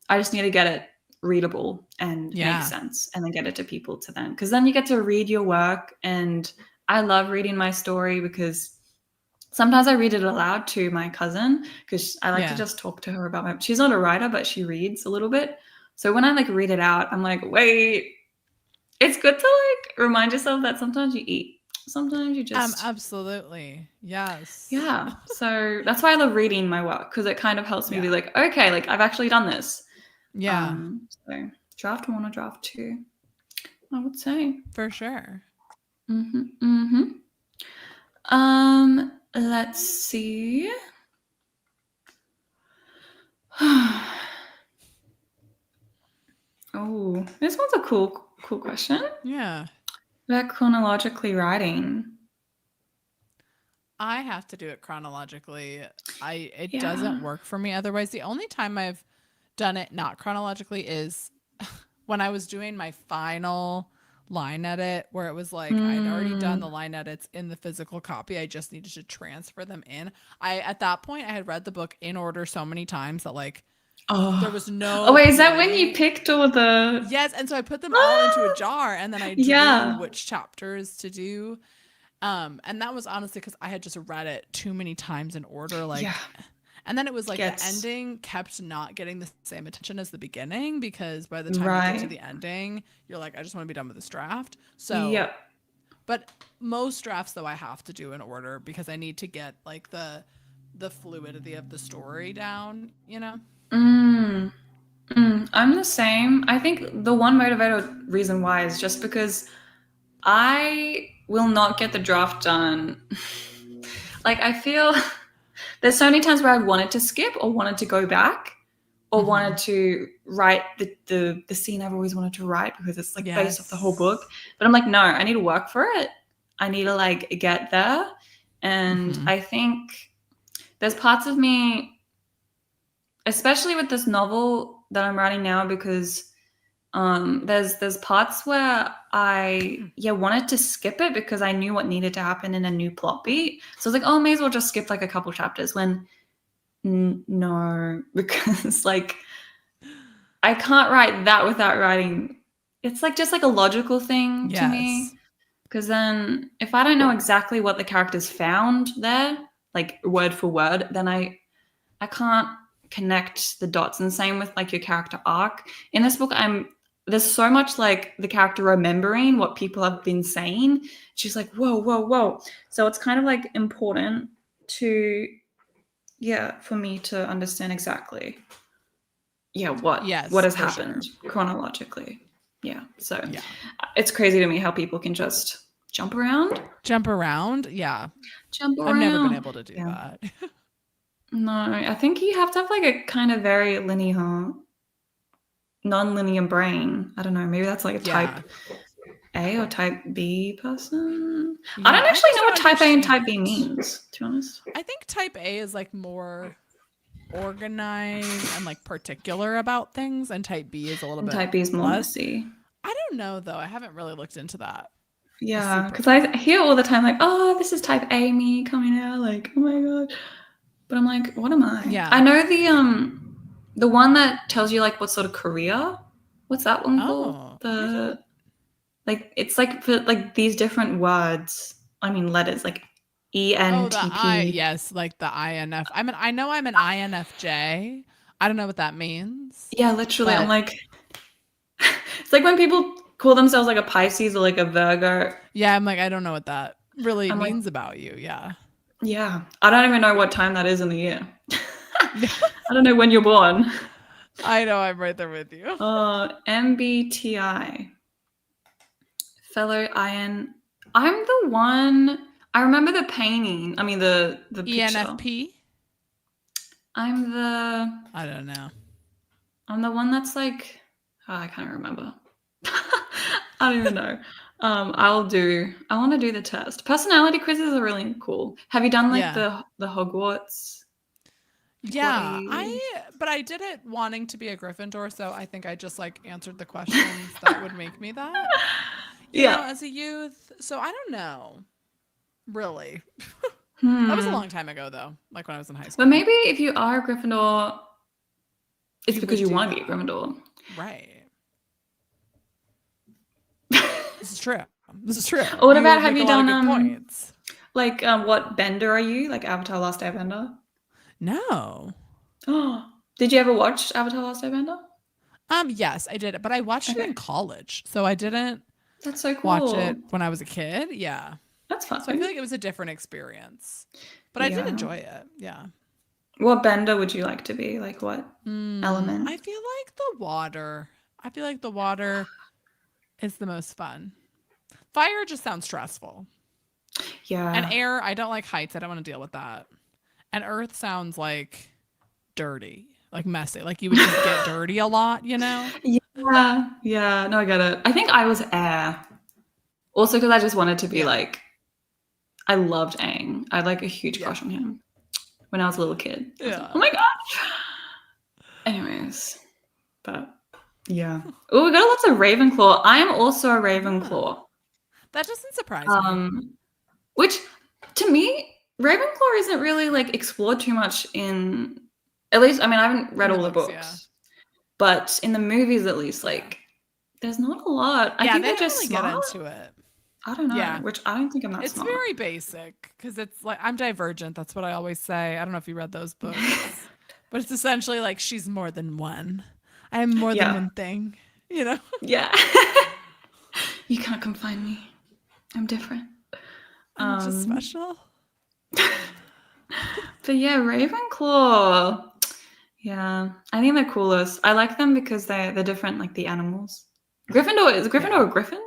I just need to get it readable and make sense and then get it to people to then, because then you get to read your work. And I love reading my story because sometimes I read it aloud to my cousin because I like to just talk to her about she's not a writer, but she reads a little bit. So when I like read it out, I'm like, wait, it's good to like remind yourself that sometimes you eat. Sometimes you just. Absolutely. Yes. Yeah. So that's why I love reading my work because it kind of helps me be like, okay, like I've actually done this. Yeah. So draft 1 or draft 2, I would say. For sure. Let's see. Oh, this one's a cool question. Yeah. About chronologically writing. I have to do it chronologically. It doesn't work for me otherwise. The only time I've done it not chronologically is when I was doing my final line edit where it was like I'd already done the line edits in the physical copy. I just needed to transfer them in. At that point I had read the book in order so many times that like there was no wait, is that point. when you picked all the. Yes, and so I put them all into a jar and then I drew which chapters to do. And that was honestly because I had just read it too many times in order, like and then it was like the ending kept not getting the same attention as the beginning because by the time you get to the ending, you're like, I just want to be done with this draft. So but most drafts though I have to do in order because I need to get like the fluidity of the story down, you know? I'm the same. I think the one motivator reason why is just because I will not get the draft done. Like I feel there's so many times where I've wanted to skip or wanted to go back or wanted to write the scene I've always wanted to write because it's like based off the whole book. But I'm like, no, I need to work for it. I need to like get there. And I think there's parts of me, especially with this novel that I'm writing now, because there's parts where I wanted to skip it because I knew what needed to happen in a new plot beat. So I was like, oh, I may as well just skip like a couple chapters when no, because like I can't write that without writing. It's like just like a logical thing to me. Because then if I don't know exactly what the characters found there, like word for word, then I can't connect the dots. And same with like your character arc. In this book, there's so much like the character remembering what people have been saying. She's like, whoa, whoa, whoa. So it's kind of like important to, for me to understand exactly, what has happened chronologically. Yeah. So it's crazy to me how people can just jump around. Jump around. Yeah. Jump around. I've never been able to do that. No, I think you have to have like a kind of very non-linear brain. I don't know. Maybe that's like a type A or type B person. I don't actually know what type A and type B means, to be honest. I think type A is like more organized and like particular about things, and type B is a little bit type B is more less. messy. I don't know though. I haven't really looked into that. The Yeah, super. because I hear all the time like, oh, this is type A me coming out, like, oh my god. But I'm like, what am I? Yeah. I know the one that tells you like what sort of career. What's that one called? Oh, I The don't. like it's like for like these different words. I mean letters like Oh, the I. ENTP. Yes, like the INF. I know I'm an INFJ. I don't know what that means, Yeah, literally. I'm but like, it's like when people call themselves like a Pisces or like a Virgo. yeah, I'm like, I don't know what that really I'm like, means about you. Yeah. yeah, I don't even know what time that is in the year. Yeah. I don't know when you're born. I know I'm right there with you. MBTI, fellow IN. I'm the one. I remember the painting. I mean the picture. ENFP? I'm the I don't know. I'm the one that's like oh, I can't remember. I don't even know. I want to do the test. Personality quizzes are really cool. Have you done like Yeah. the Hogwarts? Like what are Yeah, you? but I did it wanting to be a Gryffindor, so I think I just like answered the questions that would make me that. Yeah. As a youth. So I don't know. Really. That was a Hmm. long time ago though, like when I was in high But school. maybe if you are a Gryffindor, it's You because would you do want to be a that. Gryffindor. Right. This is true. This is true. Or what You about have make a you lot of done good points. like what bender are you? Like Avatar Last Airbender? No. Oh, did you ever watch Avatar Last Airbender? Yes, I did it, but I watched it Okay, in college. So I didn't that's so watch cool. it when I was a kid. Yeah. That's So I feel fun. like it was a different experience. But I did Yeah. enjoy it. Yeah. What bender would you like to be? Like what I element? feel like the water. I feel like the water is the most fun. Fire just sounds stressful. And Yeah. air, I don't like heights. I don't want to deal with that. And earth sounds like dirty, like messy. Like you would just get dirty a lot, you know? Yeah. Yeah. No, I get it. I think I was air. Also because I just wanted to be Yeah. like I loved Aang. I had like a huge Yeah. crush on him when I was a little kid. I was like, oh Yeah. my god. Anyways, but yeah. Oh, we got lots of Ravenclaw. I am also a Yeah. Ravenclaw. That doesn't surprise me. Um, which to me, Ravenclaw isn't really like explored too much in at least I mean I haven't read In the all the books, yeah. books, but in the movies at least, like there's not a lot. I Yeah, think they they're don't just really get smart. into it. I don't know, Yeah. which I don't think I'm that It's smart. very basic because it's like I'm divergent. That's what I always say. I don't know if you read those books, but it's essentially like she's more than one. I am more than Yeah. one thing, you know? Yeah. You can't confine me. I'm different. I'm just Um special. but yeah, Ravenclaw. Yeah. I think they're coolest. I like them because they're different like the animals. Yeah. Gryffindor a griffin?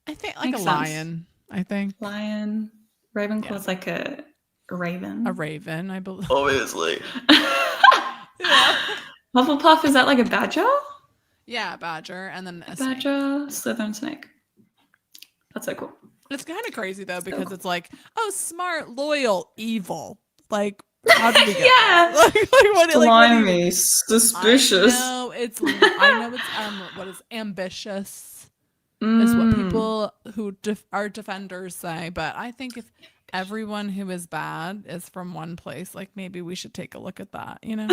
I think like a Makes sense. lion, I think. Lion. Yeah. Ravenclaw's like a A raven. raven, I believe. Obviously. Yeah. Hufflepuff, is that like a badger? Yeah, badger and then A a snake. badger, Slytherin snake. That's so cool. It's kind of crazy though So because cool. it's like, oh, smart, loyal, evil. Like, how did we get there? Yeah. Like what do you? Slimy, suspicious. I know it's what is ambitious is what Mm. people who are defenders say, but I think if everyone who is bad is from one place, like maybe we should take a look at that, you know?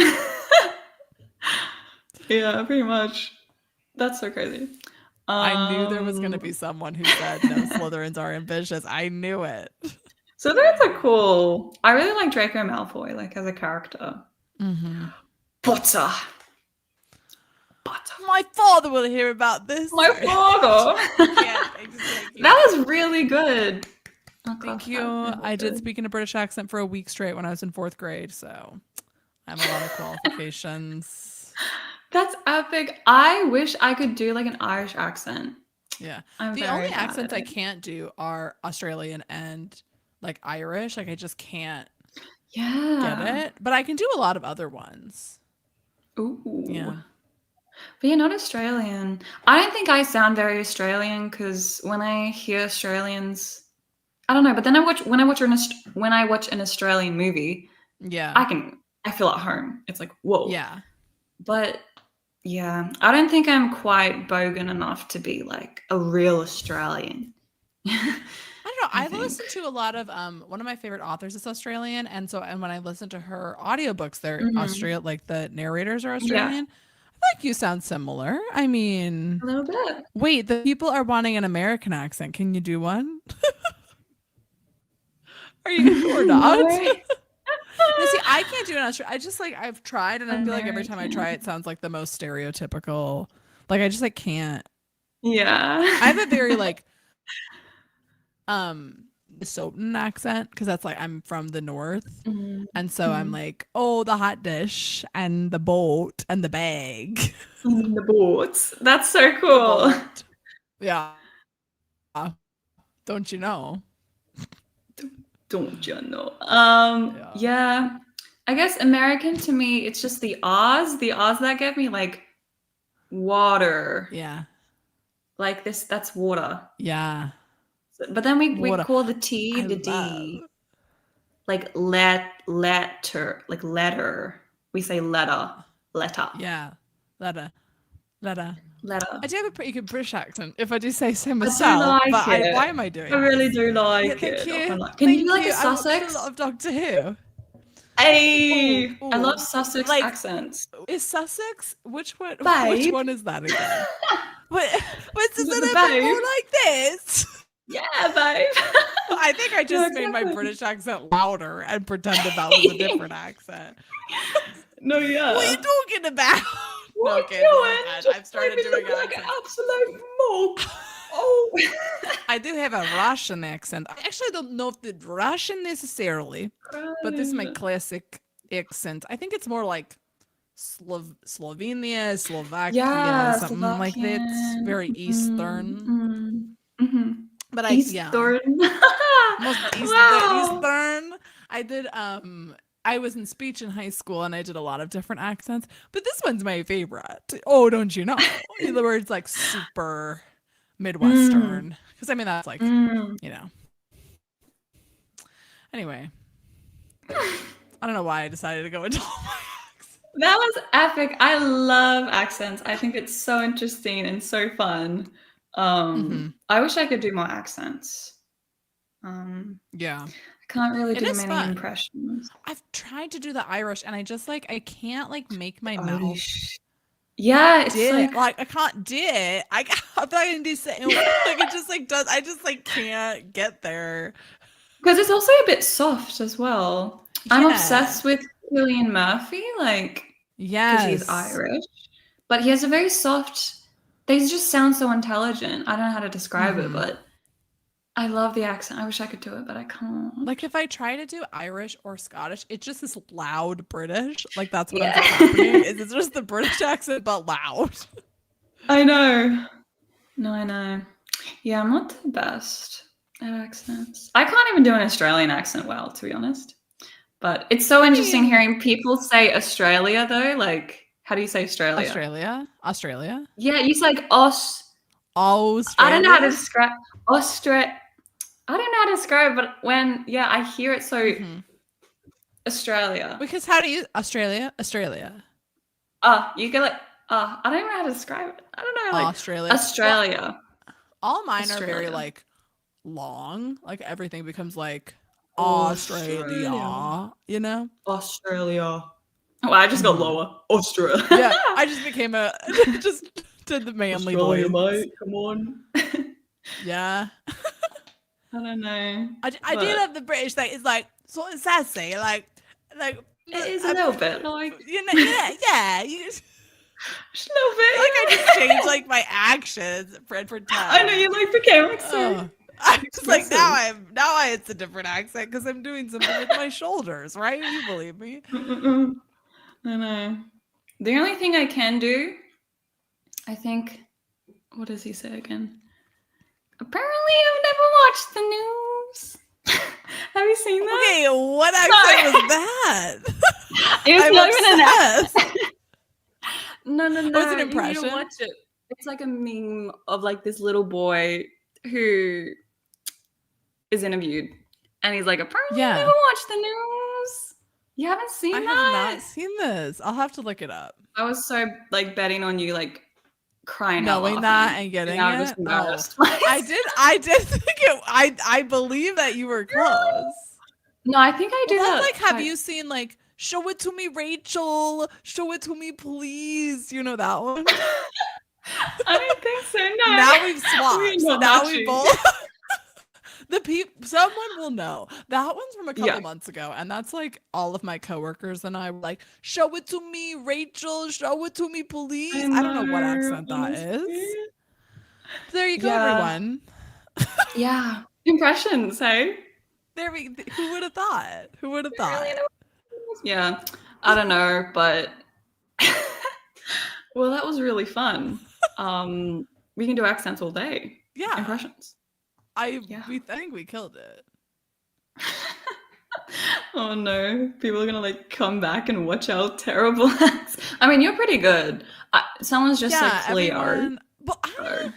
Yeah, pretty much. That's so crazy. I knew there was going to be Um, someone who said no, Slytherins are ambitious. I knew it. so that's a cool. I really like Draco Malfoy, like as a character. Mm-hmm. Potter. Potter. My father will hear about this. My Sorry. father. I just can't keep That up. was really good. Oh, Thank gosh, you. that was really I did good. speak in a British accent for a week straight when I was in 4th grade, so I have a lot of qualifications. That's epic. I wish I could do like an Irish accent. Yeah. I'm The very only bad accents at I it. can't do are Australian and like Irish. Like I just can't get Yeah. it. But I can do a lot of other ones. Ooh. Yeah. But you're not Australian. I don't think I sound very Australian because when I hear Australians, I don't know. But then when I watch an Australian movie, Yeah. I feel at home. It's like whoa. Yeah. But Yeah, I don't think I'm quite bogan enough to be like a real Australian. I don't know. I I've think. listened to a lot of one of my favorite authors is Australian, and when I listen to her audiobooks, they're Mhm. Australia, like the narrators are Yeah, Australian. I think you sound similar. I mean, a little bit. wait, the people are wanting an American accent. Can you do one? Are you or not? No. No, see, I can't do an Australian. I just like I've tried, and I feel like every time I try, American. it sounds like the most stereotypical. Like I just like can't. Yeah. I have a very like Minnesotan accent because that's like I'm from the north. Mhm, And so I'm mhm. like, oh, the hot dish and the boat and the bag. The boards. That's so The cool. boat. Yeah. Don't you know? Don't you know? Yeah. Yeah. I guess American to me, it's just the Oz. The Oz that get me like water. Yeah. Like this, that's water. Yeah. But then we What a call the T I the love. D. Like letter. Like letter. We say letter. Letter. Yeah. That that Letter. I do have a pretty good British accent, if I do say so I do myself, like but I it. why am I I doing really this? do Yeah, like thank it. Not you. gonna lie. Can you do Thank like a you. I watched a lot Sussex? of Doctor Who. Hey, Ooh, I love ooh. Sussex Like, accents. is Sussex? Which one? Which Babe. one is that again? But but Is it isn't the it a bit more babe? like this? Yeah, babe. I think I No, just made my exactly. British accent louder and pretended that was a different accent. No, What are you yeah. talking about? No, What okay, you this is doing? bad. Just I've made started me doing look like an accents. absolute mug. Oh. I do have a Russian accent. I actually don't know if it's Russian necessarily, but this is my Christ. classic accent. I think it's more like Slovenia, Slovakia, Yeah, something like that. Slovakian. Very Mm, Eastern. mm, hmm But yeah, Eastern. most Wow. Eastern. I did I was in speech in high school and I did a lot of different accents, but this one's my favorite. Oh, don't you know? The word's like super Mm, Midwestern. Because I mean that's like, mm. you know. Anyway, I don't know why I decided to go into all my accents. That was epic. I love accents. I think it's so interesting and so fun. Mm-hmm. I wish I could do more accents. Yeah. I can't really It do is many fun. impressions. I've tried to do the Irish and I just like I can't like make my mouth Irish. Yeah, it's did like like I can't do it. I'm not gonna do something like it just like does I just like can't get there. because it's also a bit soft as well. I'm Yeah. obsessed with Cillian Murphy, like because he's Yes. Irish, but he has a very soft. They just sound so intelligent. I don't know how to describe it, Mm-hmm. but I love the accent. I wish I could do it, but I can't. Like if I try to do Irish or Scottish, it's just this loud British. Like that's what ends Yeah. up happening. Is it's just the British accent but loud. I know. No, I know. Yeah, I'm not the best at accents. I can't even do an Australian accent well, to be honest. But it's so I interesting mean, hearing people say Australia, though. Like, how do you say Australia? Australia, Australia, Yeah, you say like Aus. I don't know how to Australia. describe Austra. I don't know how to describe it, but when I hear it so Mm-hmm. Australia. Because how do you Australia? Australia. You get like I don't know how to describe it. I don't know, like Australia. Well, Australia. all mine are very Australia. like long. Like everything becomes like Australia. Australia, you know? Australia. Oh, I just got Mm-hmm. lower. Australia. Yeah, I just became a just did the manly Australia, voice. mate. Come on. Yeah. I don't know, I do but love the British thing. It's like sort of sassy, like it is a little bit like yeah. You just a little feel like I bit. just Yeah. changed like my actions for I know pretend. you like became like so Oh, I was like expressive. it's a different accent because I'm doing something with my shoulders, right? You believe me? Mm-mm-mm. I know. The only thing I can do, I think, what does he say again? Apparently, I've never watched the news. Have you seen that? Okay, what accent Sorry. was that? It's I'm not even an obsessed. accent. No, no, Oh, it's an no. You need to impression. watch it. It's like a meme of like this little boy who is interviewed, and he's like, apparently, I never Yeah. watched the news. You haven't I seen have that? not seen this. I'll have to look it up. I was so like betting on you like crying out Knowing that laughing. and And getting now I'm just it. Oh, embarrassed. I did think it. I believe that you were close. No, I think I Well, do that's that like, have quite. you seen like "Show It to Me, Rachel"? Show it to me, please. You know that one. I don't think so. Now we've No, we're swapped. So not now we matching. both. Someone will know. That one's from a couple Yeah. months ago, and that's like all of my coworkers and I were like, "Show it to me, Rachel. Show it to me, I please." I don't know what know, accent that honestly. is. There you go, Yeah. everyone. Yeah. Impressions, hey? Who would have thought? Who would have Really thought? know. Yeah. I don't know, but well, that was really fun. We can do accents all day. Yeah, Impressions. I Yeah. we think we killed it. Oh no, people are gonna like come back and watch our terrible acts. I mean, you're pretty good. Someone's just said Yeah, Cleo. everyone. But So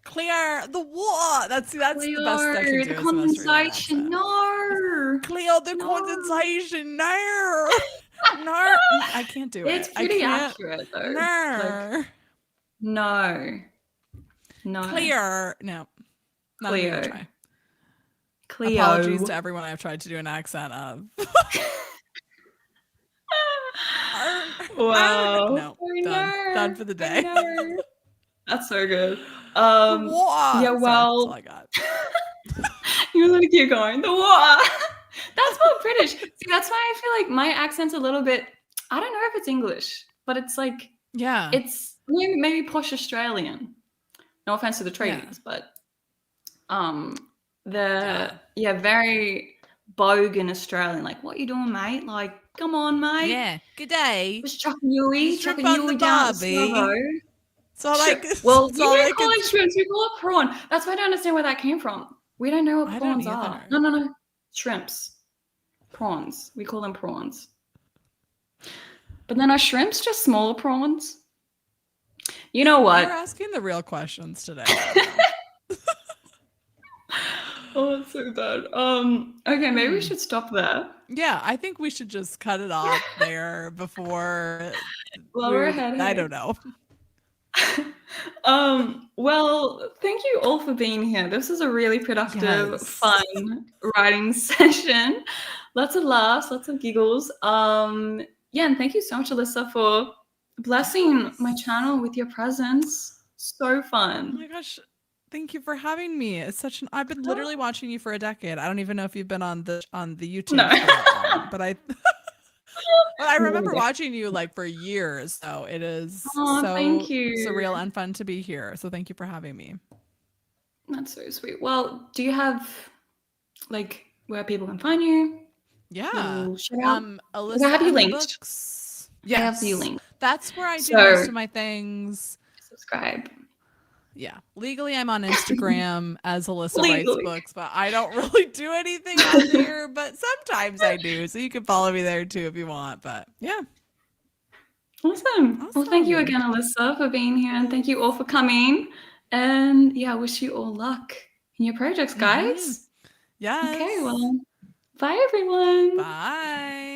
Clear the water. That's the best I can Cleo, do the as an Australian condensation. accent. No, Clear the no. condensation. No, no, I can't do It's it. I pretty can't. accurate though. Like, No, no, no. clear. No, not even gonna Cleo, try. Apologies to Cleo. everyone I've tried to do an accent of. Wow. No, I done. Done know. for the I day. know. That's so good. The Yeah, water. Sorry, that's all well, I got. you want to keep going. The water. That's more British. See, that's why I feel like my accent's a little bit, I don't know if it's English, but it's like, Yeah, it's maybe posh Australian. No offense to the yeah, tradies, but yeah, very bogan Australian. Like, what you doing, mate? Like, come on, mate. yeah. Good day. Just You shrimp chucking on the Yui down at the servo. barbie. It's all I. Well, It's we all don't I call could. it shrimps, we call it prawn. That's why I don't understand where that came from. We don't know what I don't prawns are. either. No, no, no. Shrimps. Prawns. We call them prawns. But then are shrimps just smaller prawns? You know You're what? asking the real questions today, Anna. Oh, it's so bad. Okay, maybe we should stop there. Yeah, I think we should just cut it off there before While we're ahead, I hey. don't know. Well, thank you all for being here. This was a really productive, Yes. fun writing session. Lots of laughs, lots of giggles. Yeah, and thank you so much, Alyssa, for blessing my channel with your presence. So Oh fun. my gosh. Thank you for having me. It's such an I've been literally watching you for a decade. I don't even know if you've been on the YouTube No. for that long, but I remember watching you like for years. So it is Oh, so thank you. surreal and fun to be here. So thank you for having me. That's so sweet. Well, do you have like where people can find you? Yeah. Shout out. Alyssa I have you and the linked. books. I have you Yes. linked. That's where I do So most of my things. subscribe. Yeah. Legally, I'm on Instagram as Alyssa Writes Legally. Books, but I don't really do anything on here, but sometimes I do. So you can follow me there too if you want. But yeah. Awesome. Well, thank you again, Alyssa, for being here, and thank you all for coming. And yeah, I wish you all luck in your projects, guys. Yes. Okay, well, bye everyone. Bye.